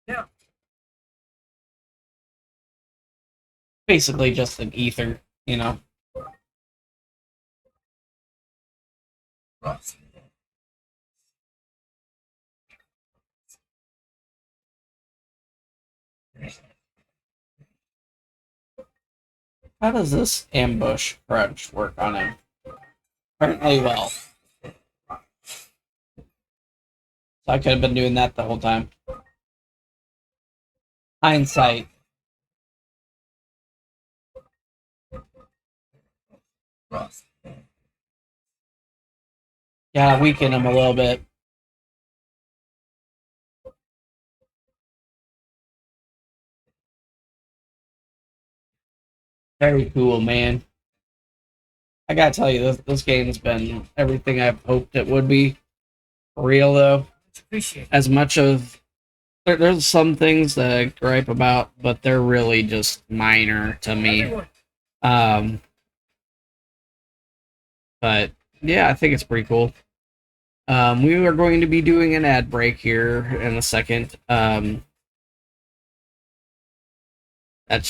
S2: Yeah.
S1: Basically just an ether, you know. How does this ambush crunch work on him? Apparently well. So I could have been doing that the whole time. Hindsight. Gotta weaken him a little bit. Very cool, man. I gotta tell you, this game's been everything I've hoped it would be. For real, though.
S2: Appreciate it.
S1: As much of... There's some things that I gripe about, but they're really just minor to me. But, yeah, I think it's pretty cool. We are going to be doing an ad break here in a second. That's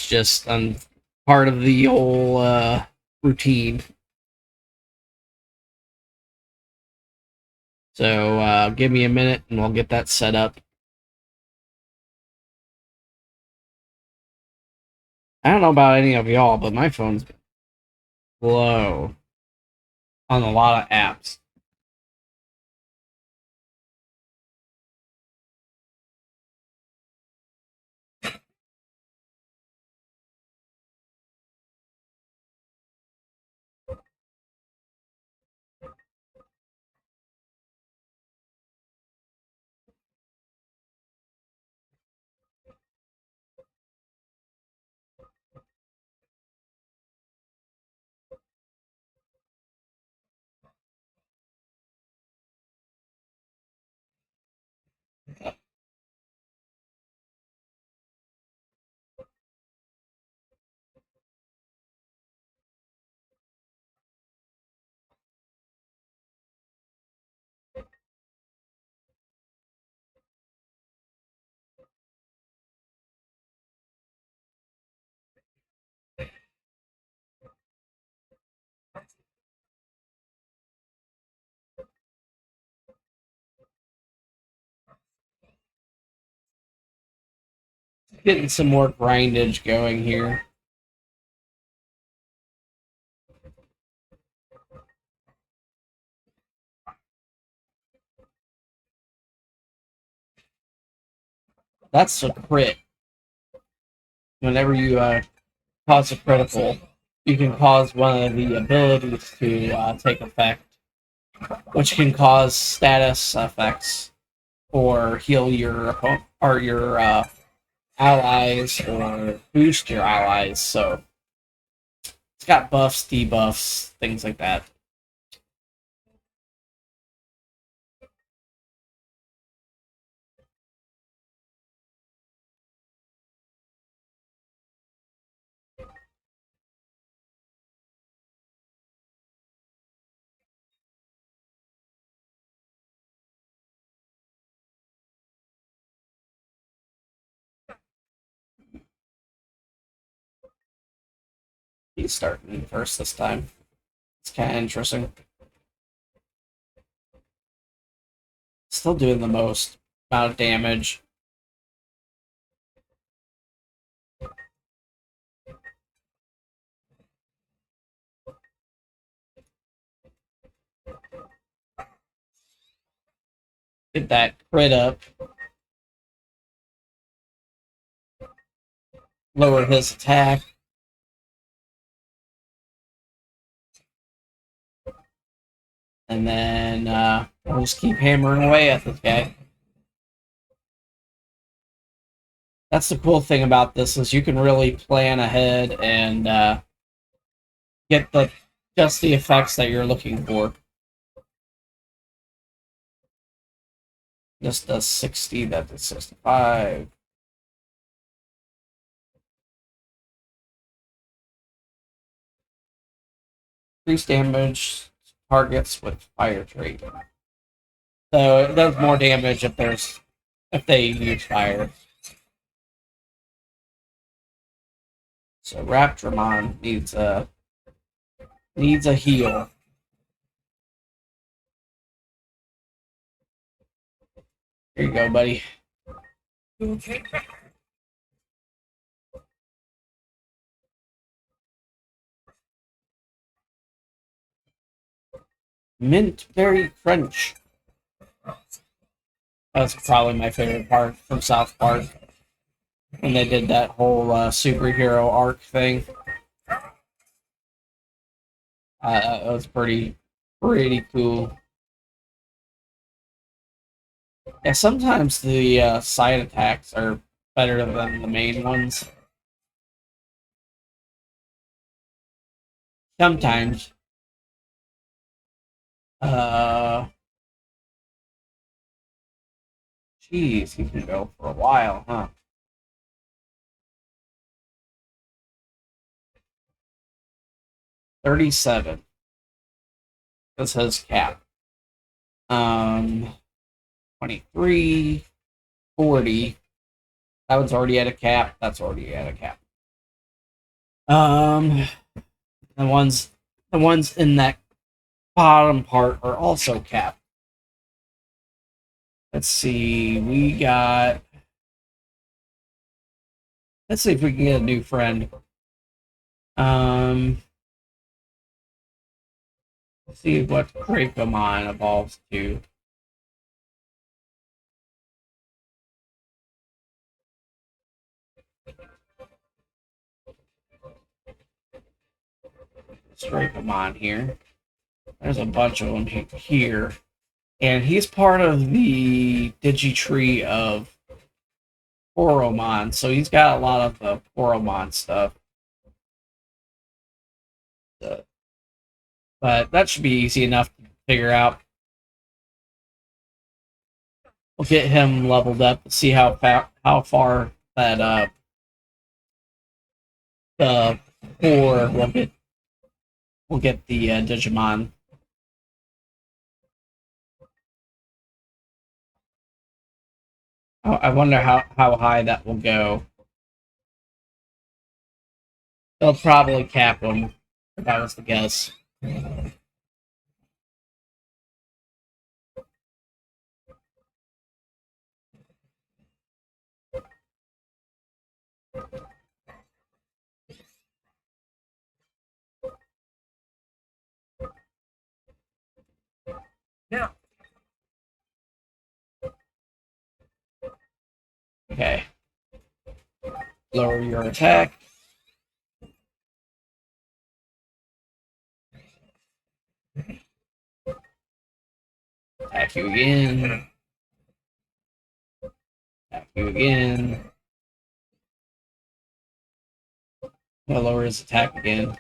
S1: just part of the whole routine. So give me a minute and we'll get that set up. I don't know about any of y'all, but my phone's slow on a lot of apps. getting some more grindage going here. That's a crit. Whenever you cause a critical, you can cause one of the abilities to take effect, which can cause status effects or heal your allies or boost your allies. So it's got buffs, debuffs, things like that. He's starting first this time. It's kind of interesting. Still doing the most amount of damage. Get that crit up. Lower his attack. And then we'll just keep hammering away at this guy. That's the cool thing about this is you can really plan ahead and get just the effects that you're looking for. Just does 60, that does 65. Increase damage targets with fire trait. So it does more damage if they use fire. So Raptramon needs a heal. Here you go, buddy.
S2: Okay.
S1: Mint Berry Crunch. That's probably my favorite part from South Park. When they did that whole superhero arc thing. That was pretty cool. Yeah, sometimes the side attacks are better than the main ones. Sometimes. Jeez, he can go for a while, huh? $37. This has cap. 23, 40. That one's already at a cap. That's already at a cap. Um, the ones in that bottom part are also capped. Let's see. Let's see if we can get a new friend. Let's see what Dracomon evolves to. Dracomon here. There's a bunch of them here. And he's part of the Digitree of Poromon, so he's got a lot of the Poromon stuff. But that should be easy enough to figure out. We'll get him leveled up and see how far that the core we'll get the Digimon. I wonder how high that will go. They'll probably cap him, if I was to guess.
S2: Now,
S1: Okay. Lower your attack. Attack you again. Attack you again. I'll lower his attack again.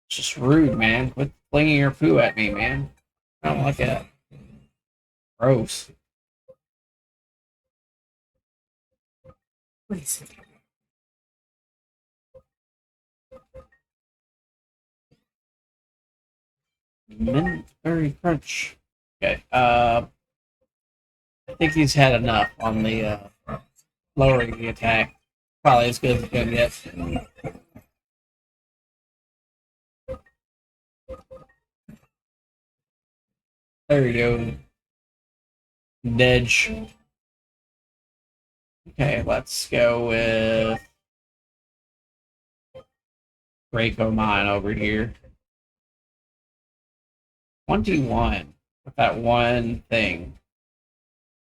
S1: It's just rude, man. Quit flinging your poo at me, man. I don't like that. Gross.
S3: Please.
S1: Very crunch. Okay. I think he's had enough on the lowering the attack. Probably as good as it's gonna get. There you go. Nedge. Okay, let's go with Dracomon over here. 21 with that one thing.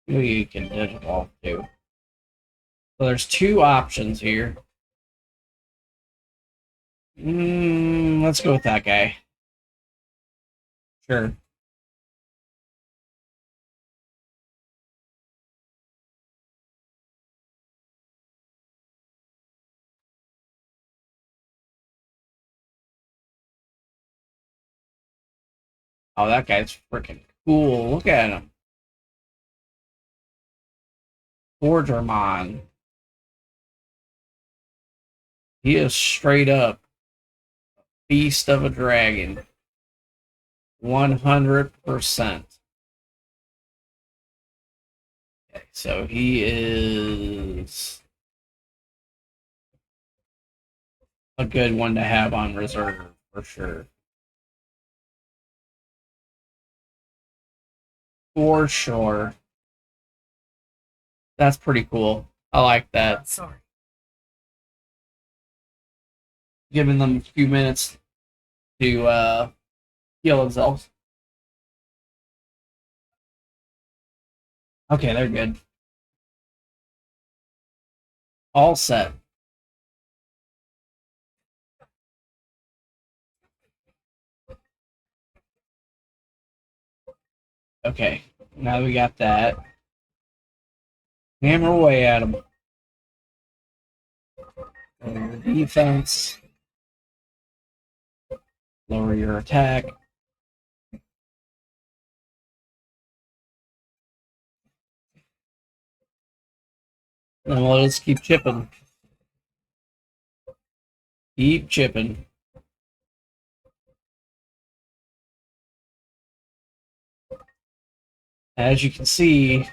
S1: Who you can digivolve to. So there's two options here. Let's go with that guy. Sure. Oh, that guy's freaking cool. Look at him. Forgermon. He is straight up beast of a dragon. 100%. Okay, so he is a good one to have on reserve for sure. For sure. That's pretty cool. I like that.
S3: Sorry.
S1: Giving them a few minutes to heal themselves. Okay, they're good. All set. Okay, now we got that. Hammer away at them. Lower your defense. Lower your attack. And let us keep chipping. Keep chipping. As you can see,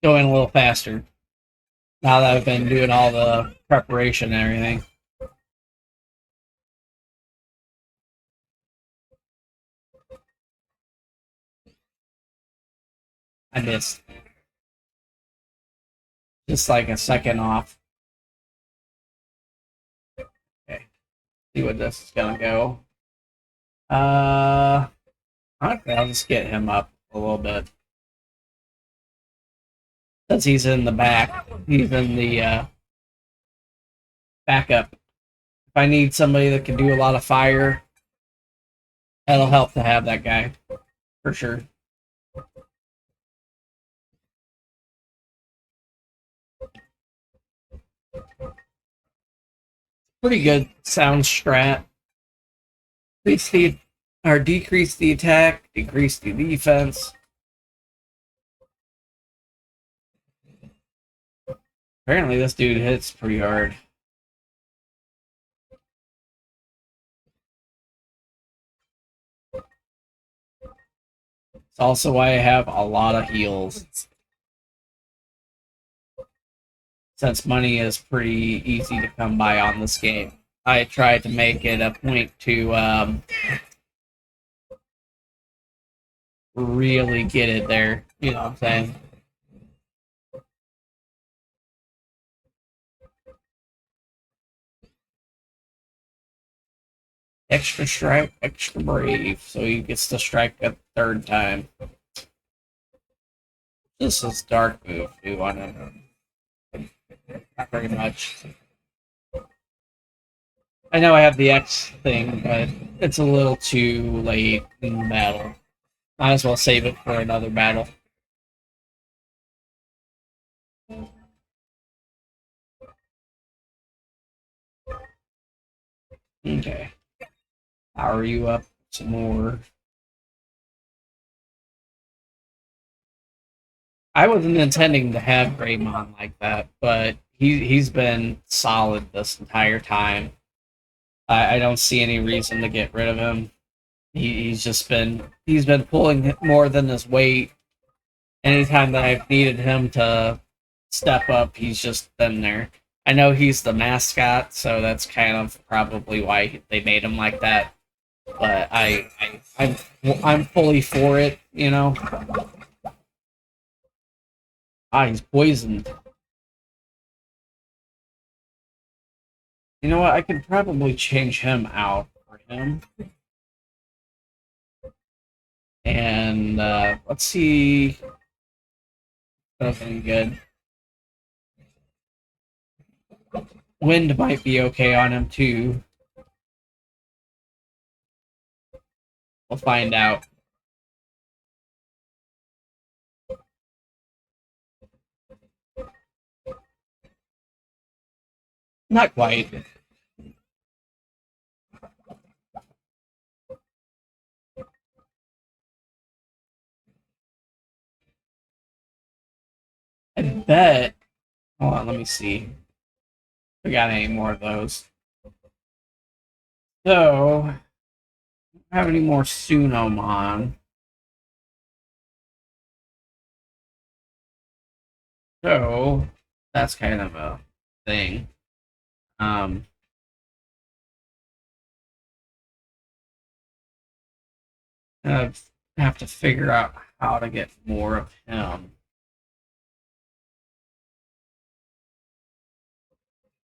S1: going a little faster. Now that I've been doing all the preparation and everything. I missed. Just like a second off. Okay. See what this is gonna go. Honestly, I'll just get him up a little bit. Since he's in the back, he's in the backup. If I need somebody that can do a lot of fire, that'll help to have that guy. For sure. Pretty good sound strat. Decrease the attack, decrease the defense. Apparently this dude hits pretty hard. It's also why I have a lot of heals. Since money is pretty easy to come by on this game. I try to make it a point to really get it there. You know what I'm saying? Extra strike, extra brave, so he gets to strike a third time. This is dark move. We want to not very much. I know I have the X thing, but it's a little too late in the battle. Might as well save it for another battle. Okay. Power you up some more. I wasn't intending to have Greymon like that, but he's been solid this entire time. I don't see any reason to get rid of him. He's been pulling more than his weight. Anytime that I've needed him to step up, he's just been there. I know he's the mascot, so that's kind of probably why they made him like that. But I'm fully for it, you know. Ah, he's poisoned. You know what? I could probably change him out for him. And let's see. Nothing good. Wind might be okay on him too. We'll find out. Not quite. I bet. Hold on, let me see. If we got any more of those. So, don't have any more Sunomon. So, that's kind of a thing. Um, I have to figure out how to get more of him.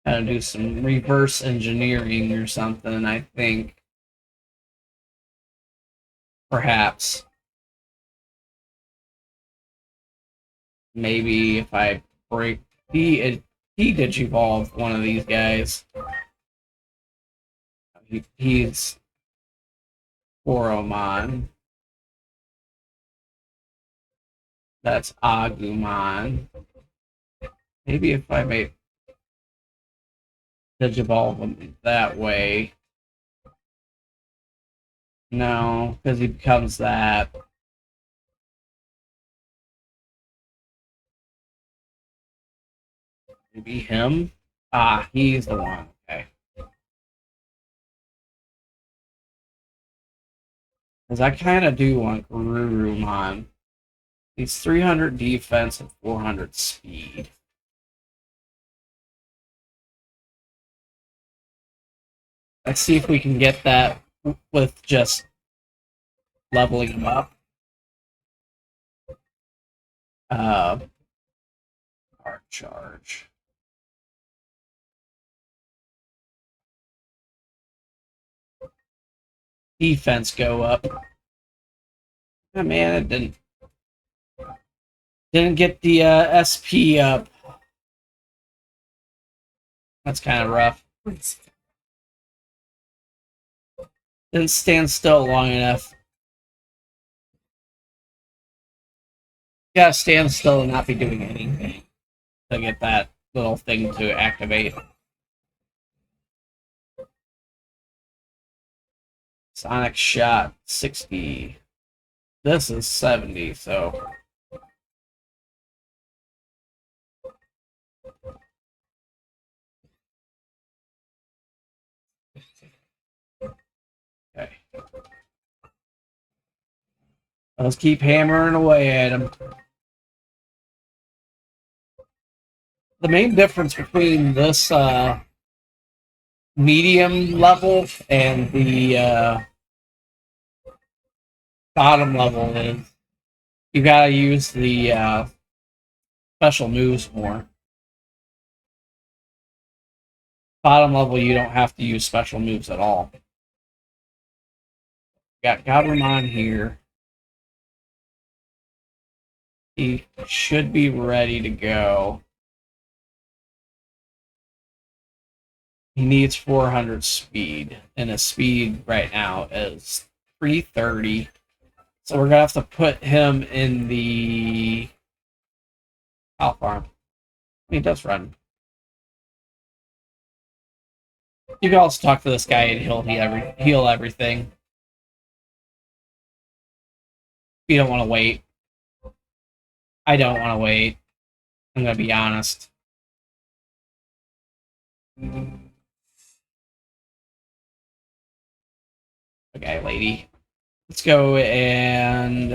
S1: Gotta do some reverse engineering or something, I think. Perhaps. Maybe if I break he digivolved one of these guys. He's Oromon. That's Agumon. Maybe if I make digivolve him that way. No, because he becomes that. Maybe him? Ah, he's the one. Okay. Because I kind of do want Garurumon. He's 300 defense and 400 speed. Let's see if we can get that with just leveling him up. Hard charge. Defense go up. Oh, man, it didn't get the SP up. That's kind of rough. Didn't stand still long enough. Gotta stand still and not be doing anything to get that little thing to activate. Sonic shot 60. This is 70, so. Okay. Let's keep hammering away at him. The main difference between this medium level and the bottom level is you gotta use the special moves more. Bottom level, you don't have to use special moves at all. Got Gabumon here. He should be ready to go. He needs 400 speed, and his speed right now is 330. So we're gonna have to put him in the Cow Farm. He does run. You can also talk to this guy and he'll heal everything. You don't want to wait. I don't want to wait. I'm gonna be honest. Okay, lady. Let's go and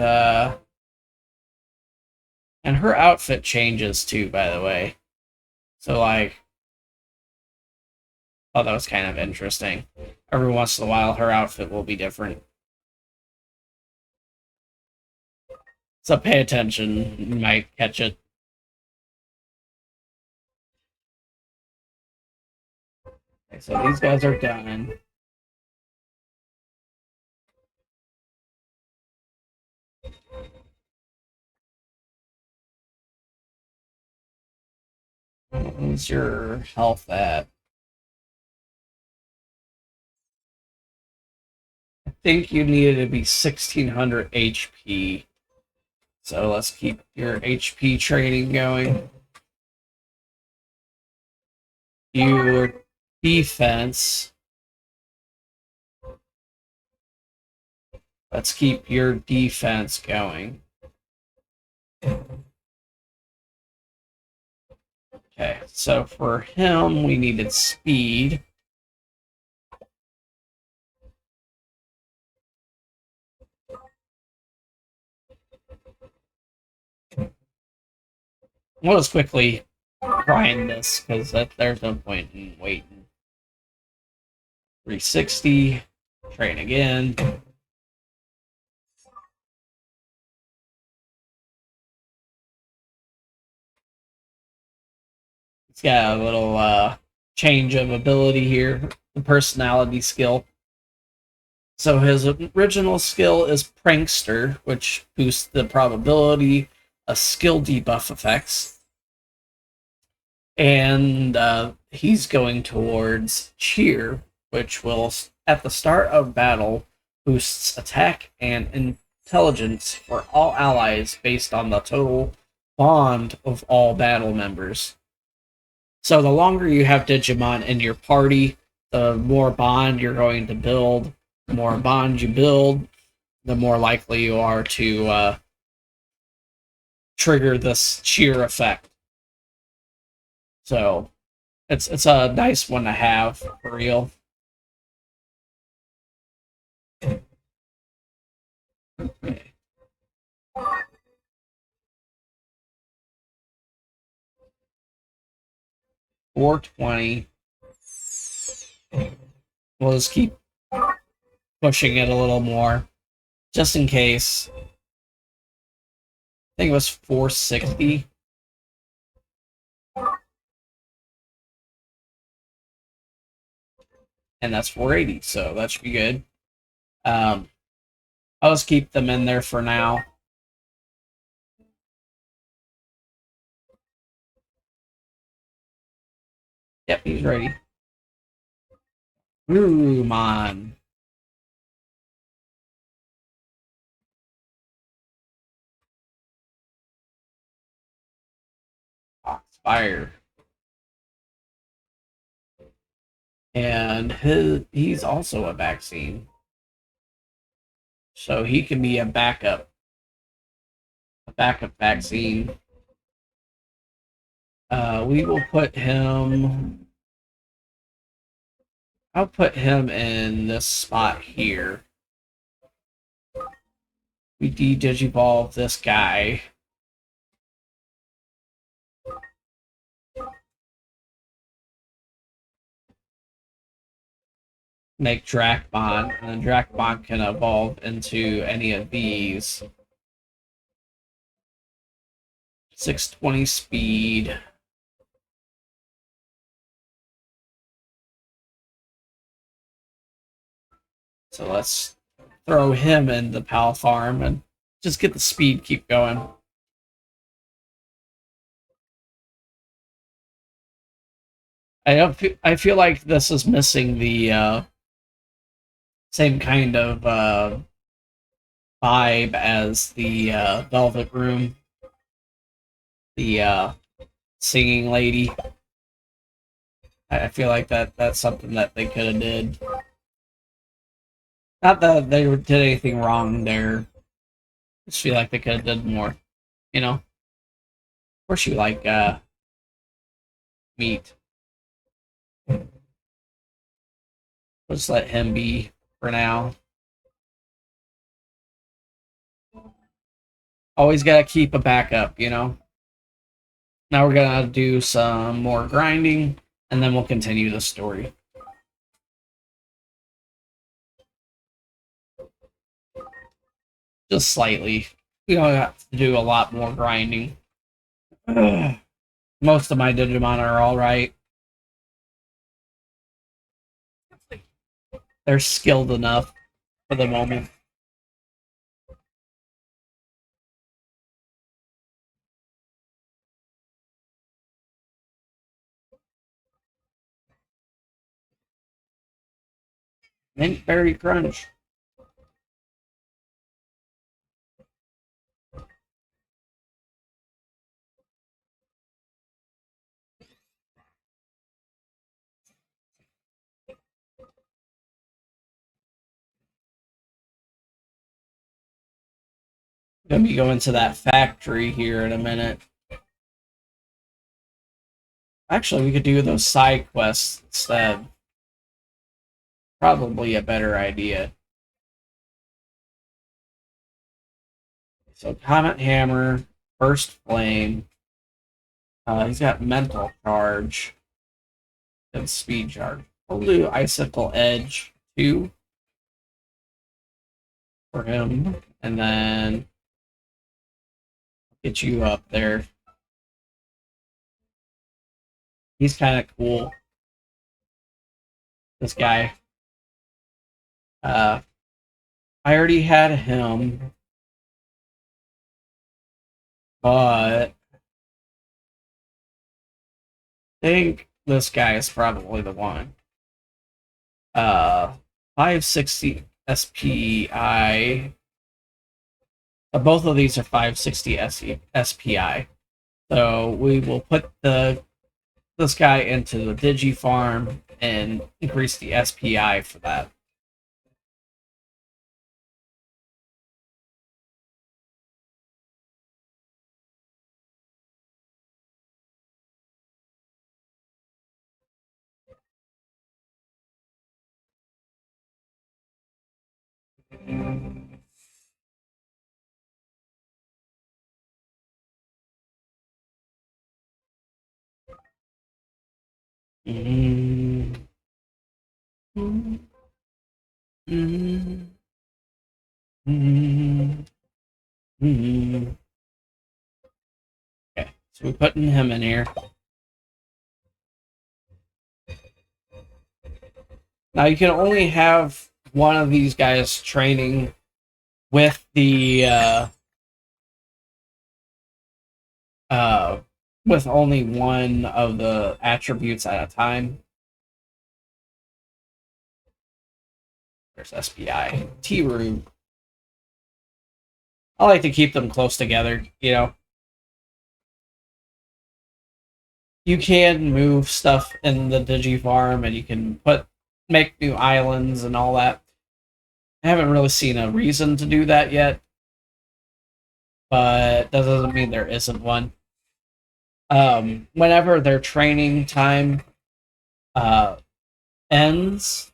S1: her outfit changes too, by the way. So like, oh, that was kind of interesting. Every once in a while, her outfit will be different. So pay attention. You might catch it. Okay, so these guys are done. What's your health at? I think you needed to be 1600 HP. So let's keep your HP training going. Your defense. Let's keep your defense going. Okay, so for him, we needed speed. We'll just quickly grind this, because there's no point in waiting. 360. Train again. It's got a little change of ability here. The personality skill. So his original skill is Prankster, which boosts the probability of skill debuff effects. And he's going towards Cheer, which will, at the start of battle, boosts attack and intelligence for all allies based on the total bond of all battle members. So the longer you have Digimon in your party, the more bond you're going to build. The more bond you build, the more likely you are to trigger this cheer effect. So it's a nice one to have for real. Okay. 420. We'll just keep pushing it a little more, just in case. I think it was 460. And that's 480, so that should be good. I'll just keep them in there for now. Yep, he's ready. Ooh, man. Fire. And he's also a vaccine. So he can be a backup vaccine. We will put him. I'll put him in this spot here. We de-digivolve this guy. make Drakmon, and then Drakmon can evolve into any of these. 620 speed. So let's throw him in the Pal Farm and just get the speed keep going. I feel like this is missing the same kind of vibe as the Velvet Room, the singing lady. I feel like that's something that they could have did. Not that they did anything wrong there. I just feel like they could have did more. You know, of course you like meat. Let's let him be for now. Always gotta keep a backup, you know. Now we're gonna do some more grinding, and then we'll continue the story. Just slightly. We don't have to do a lot more grinding. Most of my Digimon are alright. They're skilled enough for the moment. Mint Berry Crunch. Gonna be going to that factory here in a minute. Actually, we could do those side quests instead. Probably a better idea. So, Comet Hammer, Burst Flame. He's got Mental Charge and Speed Charge. We'll do Icicle Edge 2 for him, and then get you up there. He's kind of cool. This guy. I already had him, but I think this guy is probably the one. 560 SPI. Both of these are 560 SPI. So we will put this guy into the Digi Farm and increase the SPI for that. Mm-hmm. Mm-hmm. Mm-hmm. Okay, so we're putting him in here. Now you can only have one of these guys training with the with only one of the attributes at a time. There's SPI. T-Room. I like to keep them close together, you know. You can move stuff in the Digifarm and you can make new islands and all that. I haven't really seen a reason to do that yet, but that doesn't mean there isn't one. Whenever their training time ends,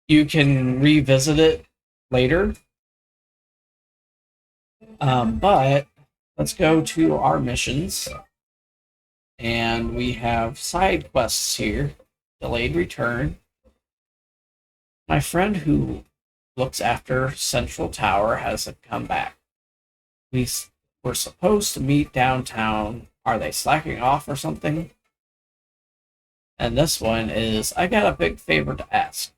S1: you can revisit it later. But let's go to our missions. And we have side quests here. Delayed return. My friend who looks after Central Tower hasn't come back. We were supposed to meet downtown. Are they slacking off or something? And this one is, I got a big favor to ask.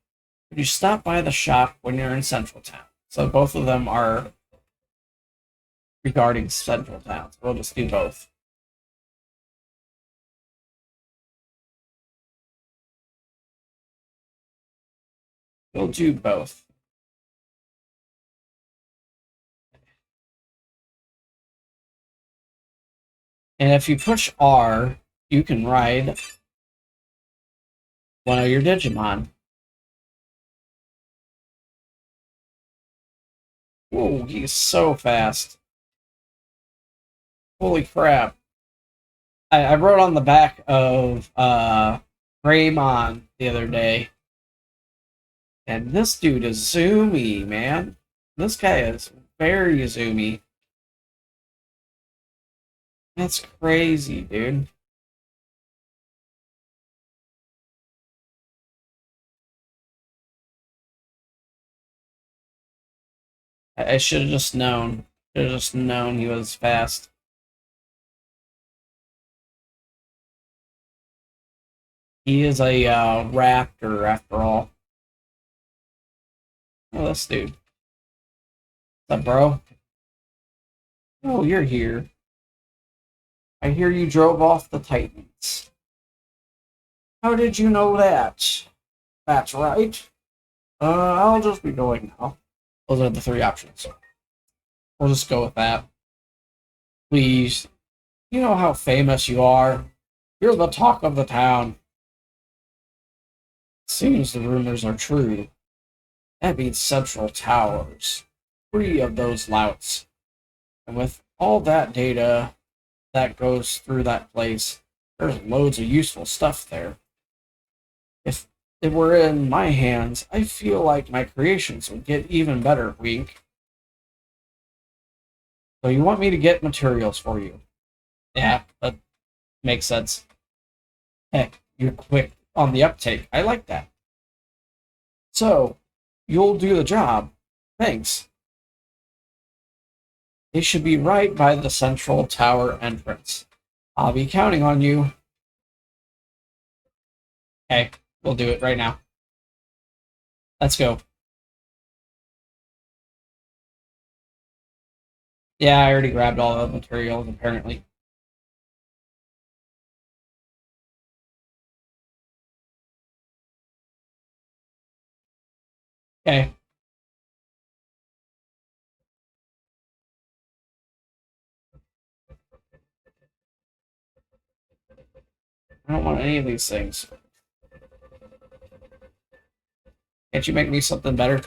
S1: Could you stop by the shop when you're in Central Town? So both of them are regarding Central Town. So we'll just do both. We'll do both. And if you push R, you can ride one of your Digimon. Whoa, he's so fast. Holy crap. I wrote on the back of Greymon the other day. And this dude is zoomy, man. This guy is very zoomy. That's crazy, dude. I should have just known. Should have just known he was fast. He is a raptor, after all. Oh, this dude. What's up, bro? Oh, you're here. I hear you drove off the Titans. How did you know that? That's right. I'll just be going now. Those are the three options. We'll just go with that. Please. You know how famous you are. You're the talk of the town. Seems the rumors are true. That means Central Towers. Free of those louts. And with all that data that goes through that place, there's loads of useful stuff there. If it were in my hands, I feel like my creations would get even better, Wink. So you want me to get materials for you? Yeah, that makes sense. Heck, you're quick on the uptake. I like that. So, you'll do the job. Thanks. They should be right by the Central Tower entrance. I'll be counting on you. Okay, we'll do it right now. Let's go. Yeah, I already grabbed all the materials, apparently. Okay. I don't want any of these things. Can't you make me something better?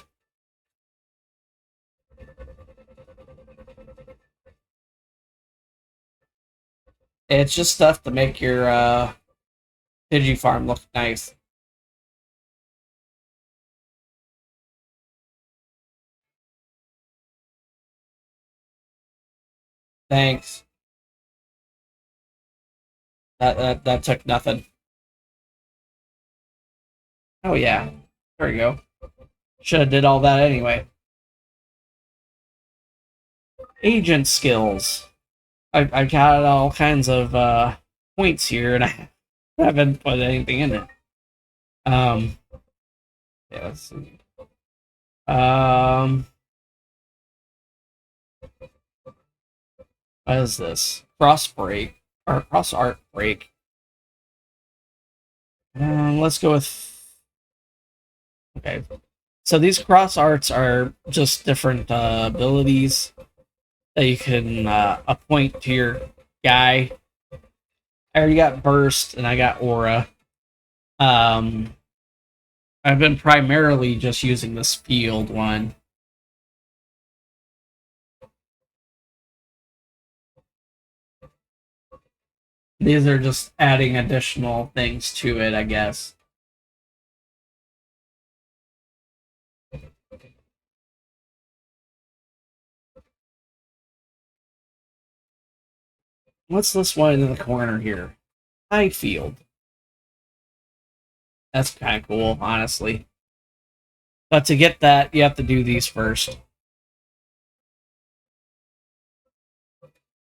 S1: It's just stuff to make your Digifarm look nice. Thanks. That took nothing. Oh yeah. There we go. Should have did all that anyway. Agent skills. I've got all kinds of points here, and I haven't put anything in it. Yeah, let's see. What is this? Cross break or cross art break? Let's go with. Okay, so these cross arts are just different abilities that you can appoint to your guy. I already got burst and I got aura. Um, I've been primarily just using this field one. These are just adding additional things to it, I guess. What's this one in the corner here? High field. That's kind of cool, honestly. But to get that, you have to do these first.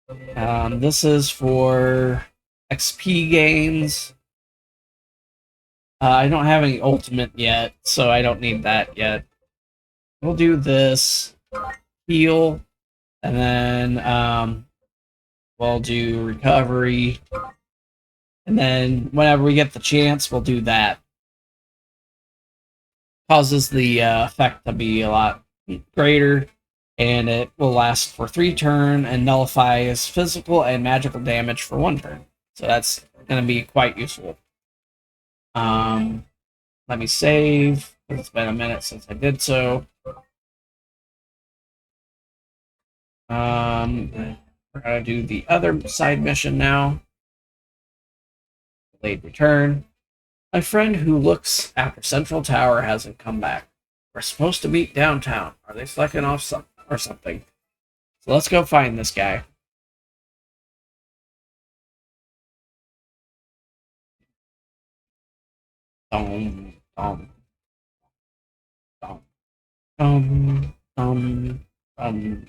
S1: This is for XP gains. I don't have any ultimate yet, so I don't need that yet. We'll do this, heal, and then we'll do recovery. And then whenever we get the chance, we'll do that. Causes the effect to be a lot greater, and it will last for 3 turns and nullifies physical and magical damage for 1 turn. So that's going to be quite useful. Let me save. It's been a minute since I did so. We're going to do the other side mission now. Delayed return. My friend who looks after Central Tower hasn't come back. We're supposed to meet downtown. Are they slacking off or something? So let's go find this guy. Dum, dum, dum, dum, dum, dum.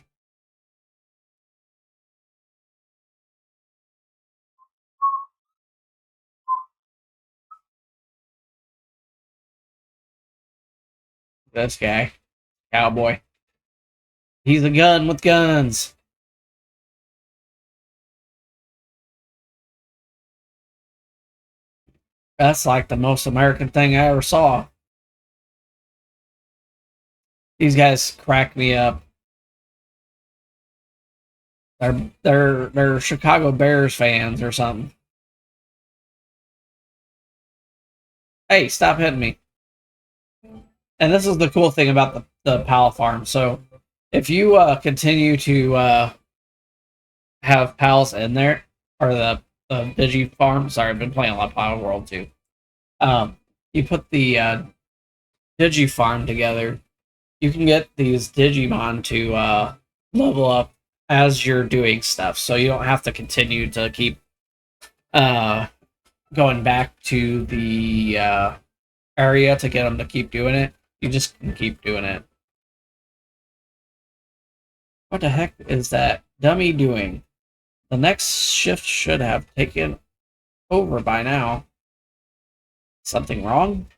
S1: This guy. Cowboy. He's a gun with guns. That's like the most American thing I ever saw. These guys crack me up. They're Chicago Bears fans or something. Hey, stop hitting me. And this is the cool thing about the PAL farm. So if you continue to have PALs in there, or the Digi farm, sorry, I've been playing a lot of PAL World too. You put the Digi farm together, you can get these Digimon to level up as you're doing stuff. So you don't have to continue to keep going back to the area to get them to keep doing it. You just can keep doing it. What the heck is that dummy doing? The next shift should have taken over by now. Something wrong?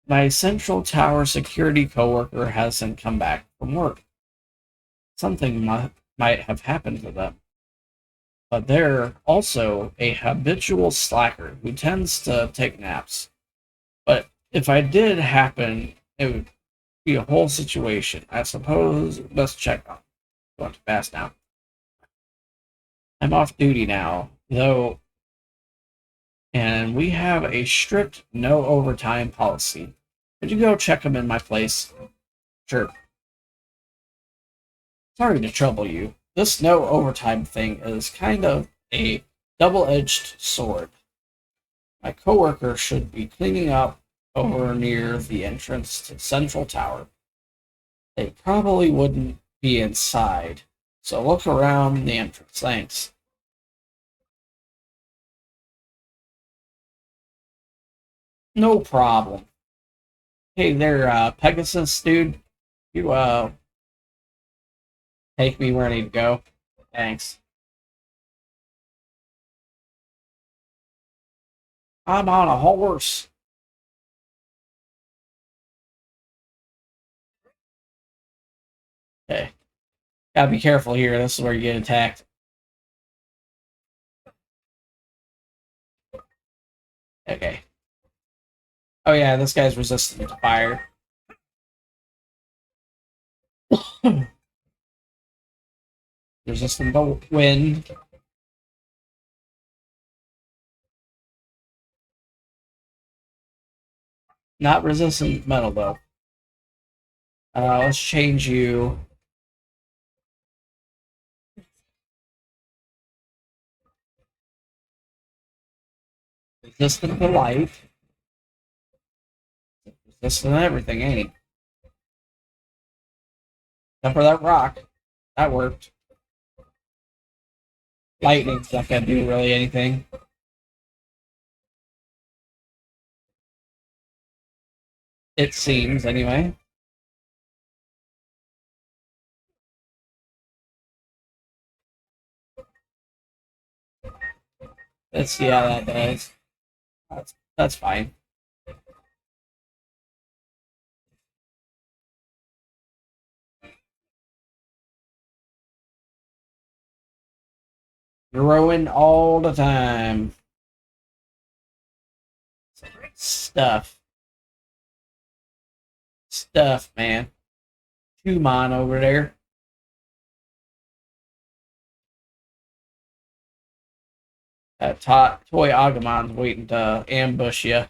S1: My Central Tower security coworker hasn't come back from work. Something might have happened to them. But they're also a habitual slacker who tends to take naps. But if I did happen, it would be a whole situation. I suppose let's check on. Going too fast now. I'm off duty now, though, and we have a strict no overtime policy. Could you go check them in my place? Sure. Sorry to trouble you. This no overtime thing is kind of a double-edged sword. My coworker should be cleaning up over near the entrance to Central Tower. They probably wouldn't be inside, so look around the entrance. Thanks. No problem. Hey there, Pegasus dude. You take me where I need to go. Thanks. I'm on a horse. Okay. Gotta be careful here. This is where you get attacked. Okay. Oh yeah, this guy's resistant to fire. Resistant to wind. Not resistant to metal though. Let's change you. Resistant to light. Resistant to everything, ain't he? Except for that rock. That worked. Lightning's not gonna do really anything. It seems, anyway. Let's see how that does. That's fine. Growing all the time. Stuff. Stuff, man. Kumon over there. That toy Agumon's waiting to ambush you.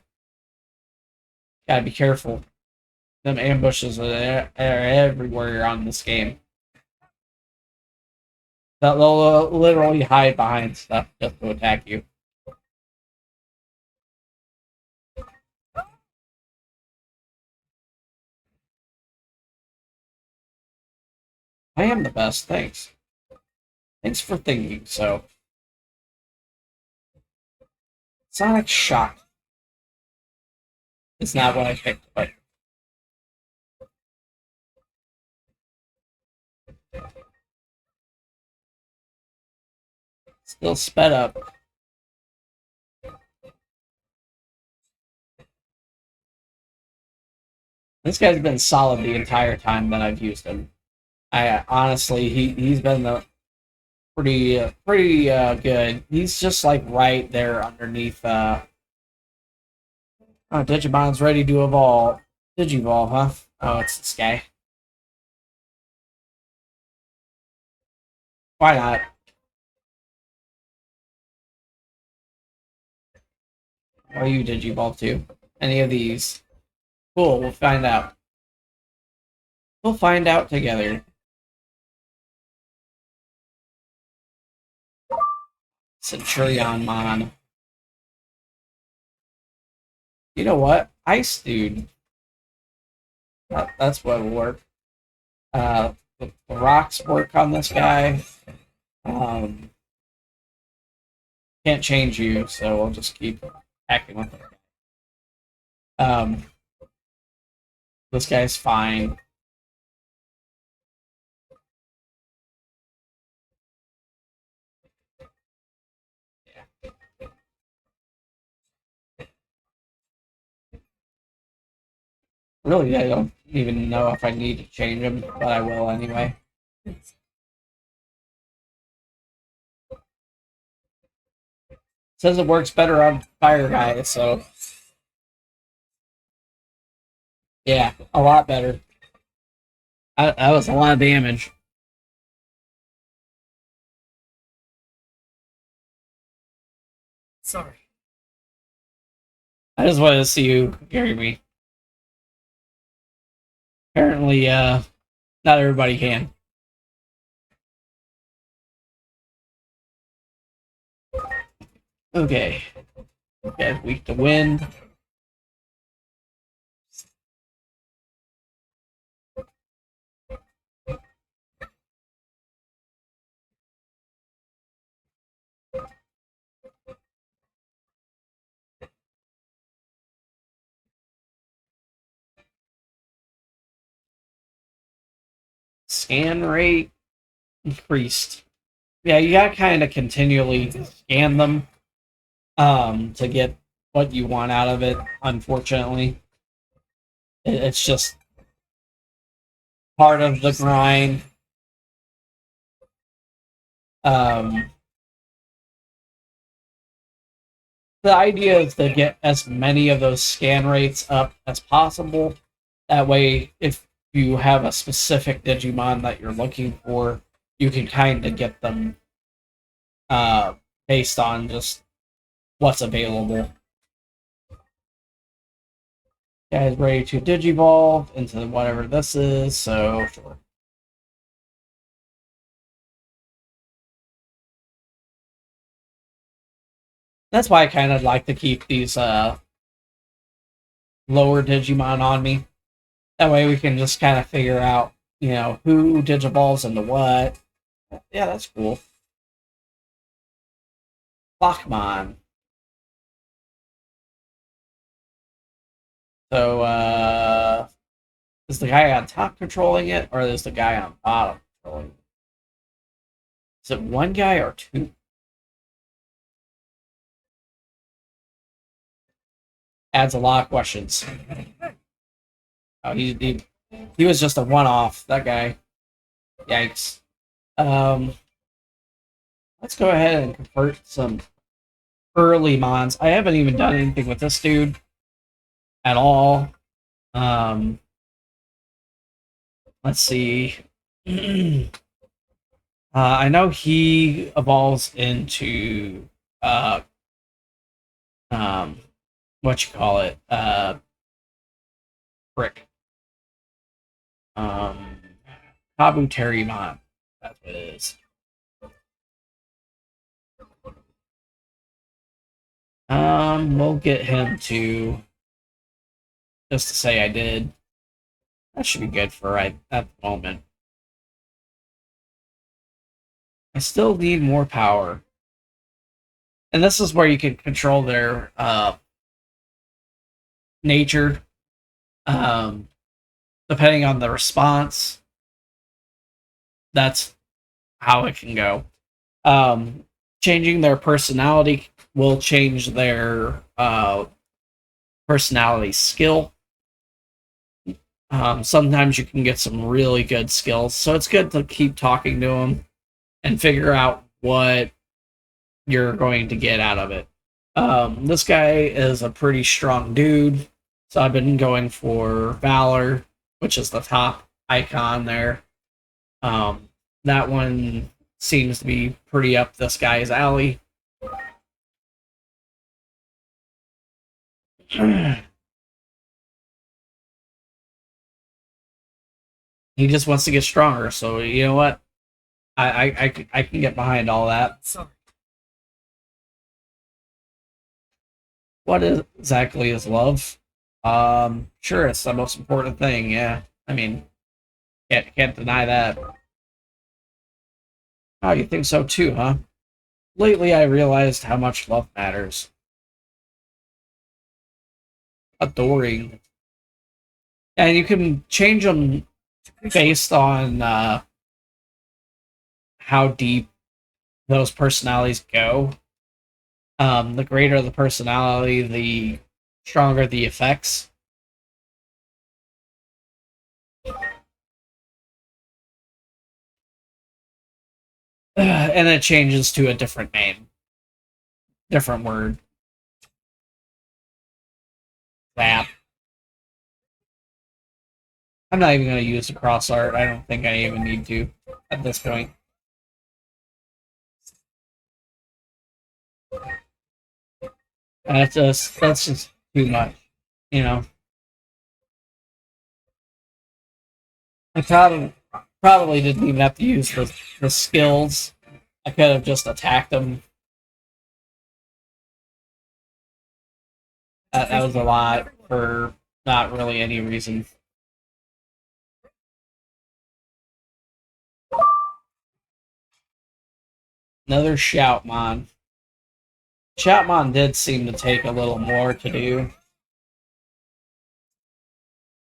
S1: Gotta be careful. Them ambushes are everywhere on this game. They'll literally hide behind stuff just to attack you. I am the best, thanks. Thanks for thinking so. Sonic Shock. It's not what I picked, but still sped up. This guy's been solid the entire time that I've used him. I honestly, he's been pretty good. He's just like right there underneath. Oh, Digimon's ready to evolve. Digivolve, huh? Oh, it's this guy. Why not? Why you Digivolve too? Any of these? Cool. We'll find out. We'll find out together. Centurion Mon. You know what? Ice Dude. That's what will work. The rocks work on this guy. Can't change you, so we'll just keep hacking with it. This guy's fine. Yeah. Really, I don't even know if I need to change him, but I will anyway. Says it works better on fire guys, so yeah, a lot better. That was a lot of damage.
S4: Sorry.
S1: I just wanted to see you carry me. Apparently, not everybody can. Okay. Okay, weak to wind. Scan rate increased. Yeah, you gotta kind of continually scan them to get what you want out of it. Unfortunately, it's just part of the grind. Um, the idea is to get as many of those scan rates up as possible. That way, if you have a specific Digimon that you're looking for, you can kind of get them based on just what's available. Guys, ready to Digivolve into whatever this is, so sure. That's why I kind of like to keep these lower Digimon on me. That way we can just kind of figure out, who Digivolves into what. Yeah, that's cool. Bachmon. So, is the guy on top controlling it, or is the guy on bottom controlling it? Is it one guy or two? Adds a lot of questions. Oh, he was just a one-off. That guy. Yikes. Let's go ahead and convert some early mons. I haven't even done anything with this dude at all. Let's see. I know he evolves into what you call it? Frick. Kabuterimon. That's what it is. We'll get him to just to say I did. That should be good for right at the moment. I still need more power. And this is where you can control their nature. Depending on the response. That's how it can go. Changing their personality will change their personality skill. Sometimes you can get some really good skills, so it's good to keep talking to them and figure out what you're going to get out of it. This guy is a pretty strong dude, so I've been going for Valor, which is the top icon there. That one seems to be pretty up this guy's alley. He just wants to get stronger, so you know what? I can get behind all that.
S4: Sorry.
S1: What exactly is love? Sure, it's the most important thing. Yeah, I mean, can't deny that. Oh, you think so too, huh? Lately, I realized how much love matters. Adoring, and you can change them based on how deep those personalities go. The greater the personality, the stronger the effects. And it changes to a different name. Different word. That. I'm not even going to use the cross art. I don't think I even need to at this point. That's just too much, you know. I probably didn't even have to use the skills. I could have just attacked them. That was a lot for not really any reason. Another Shoutmon. Shoutmon did seem to take a little more to do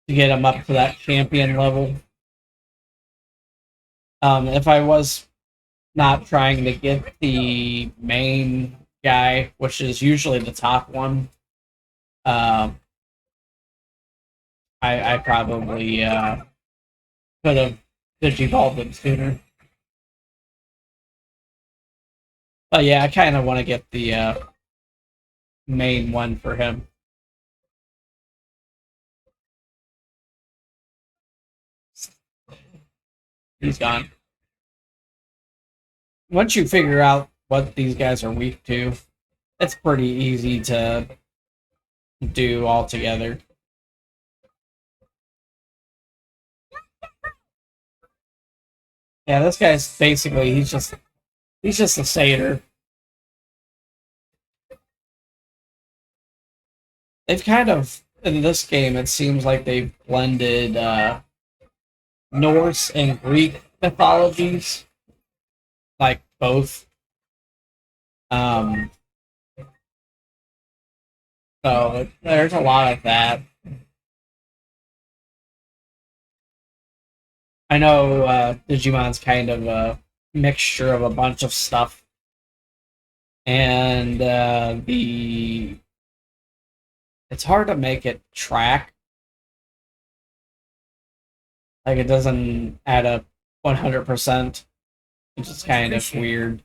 S1: to get him up to that champion level. If I was not trying to get the main guy, which is usually the top one, I probably could have digivolved him sooner. But yeah, I kind of want to get the main one for him. He's gone. Once you figure out what these guys are weak to, it's pretty easy to do all together. Yeah, this guy's basically he's just a satyr. They've kind of in this game it seems like they've blended Norse and Greek mythologies, like both. So there's a lot of that. I know Digimon's kind of a mixture of a bunch of stuff, and the it's hard to make it track. Like it doesn't add up 100%, which is kind of weird.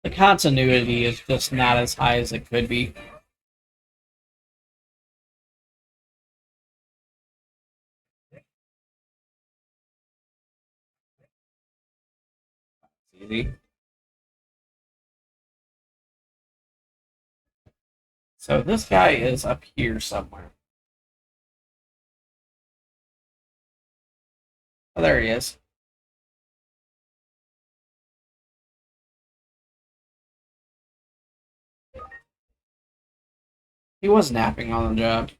S1: The continuity is just not as high as it could be. Easy. So this guy is up here somewhere. Oh, there he is. He was napping on the job.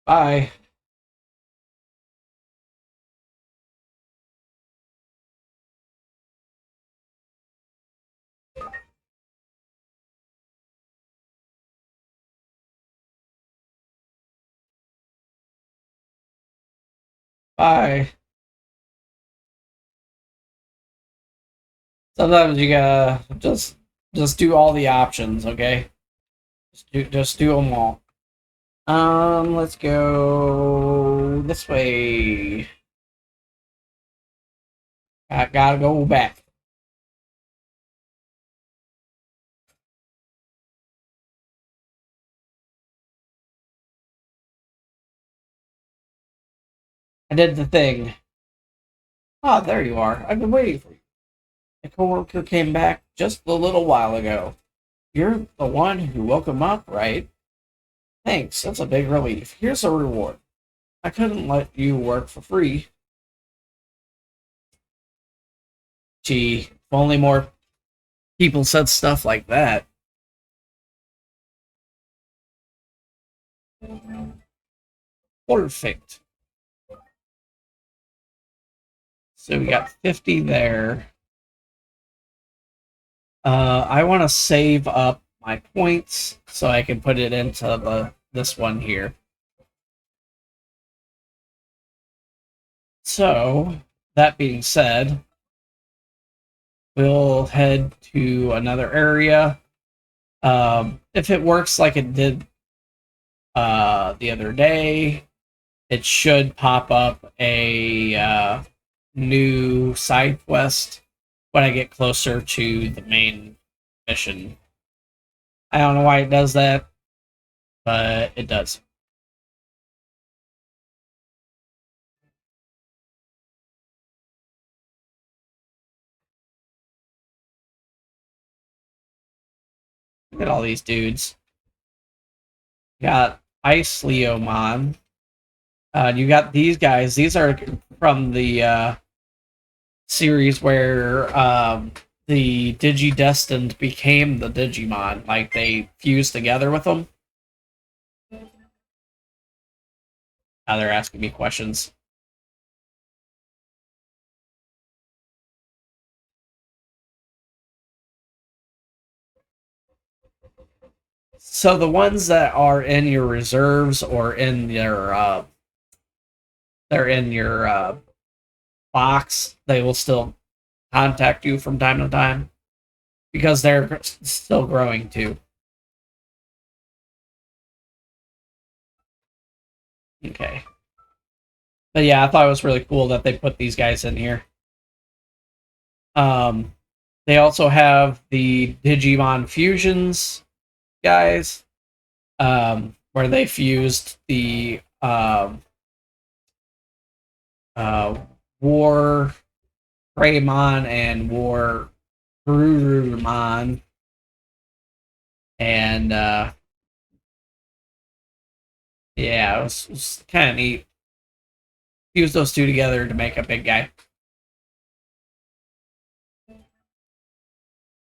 S1: Bye. Bye. Sometimes you gotta just do all the options, okay? Just do them all. Let's go this way. I gotta go back. I did the thing. Ah, there you are. I've been waiting for you. A coworker came back just a little while ago. You're the one who woke him up, right? Thanks, that's a big relief. Here's a reward. I couldn't let you work for free. Gee, if only more people said stuff like that. Perfect. So we got 50 there. I want to save up my points so I can put it into this one here. So, that being said, we'll head to another area. If it works like it did the other day, it should pop up a new side quest when I get closer to the main mission. I don't know why it does that, but it does. Look at all these dudes. Got Ice Leomon. You got these guys. These are from the series where the Digidestined became the Digimon. Like, they fused together with them. Now they're asking me questions. So the ones that are in your reserves or in your they're in your box, they will still contact you from time to time because they're still growing too. Okay. But yeah, I thought it was really cool that they put these guys in here. Um, they also have the Digimon Fusions guys, where they fused the uh, War Greymon and War Grurumon, and yeah, it was kind of neat. Fuse those two together to make a big guy.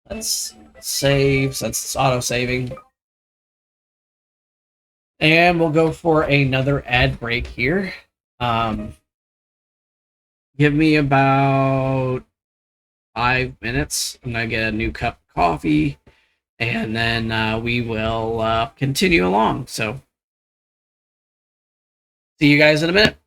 S1: Let's save since it's auto saving. And we'll go for another ad break here. Give me about 5 minutes. I'm going to get a new cup of coffee, and then we will continue along. So, see you guys in a minute.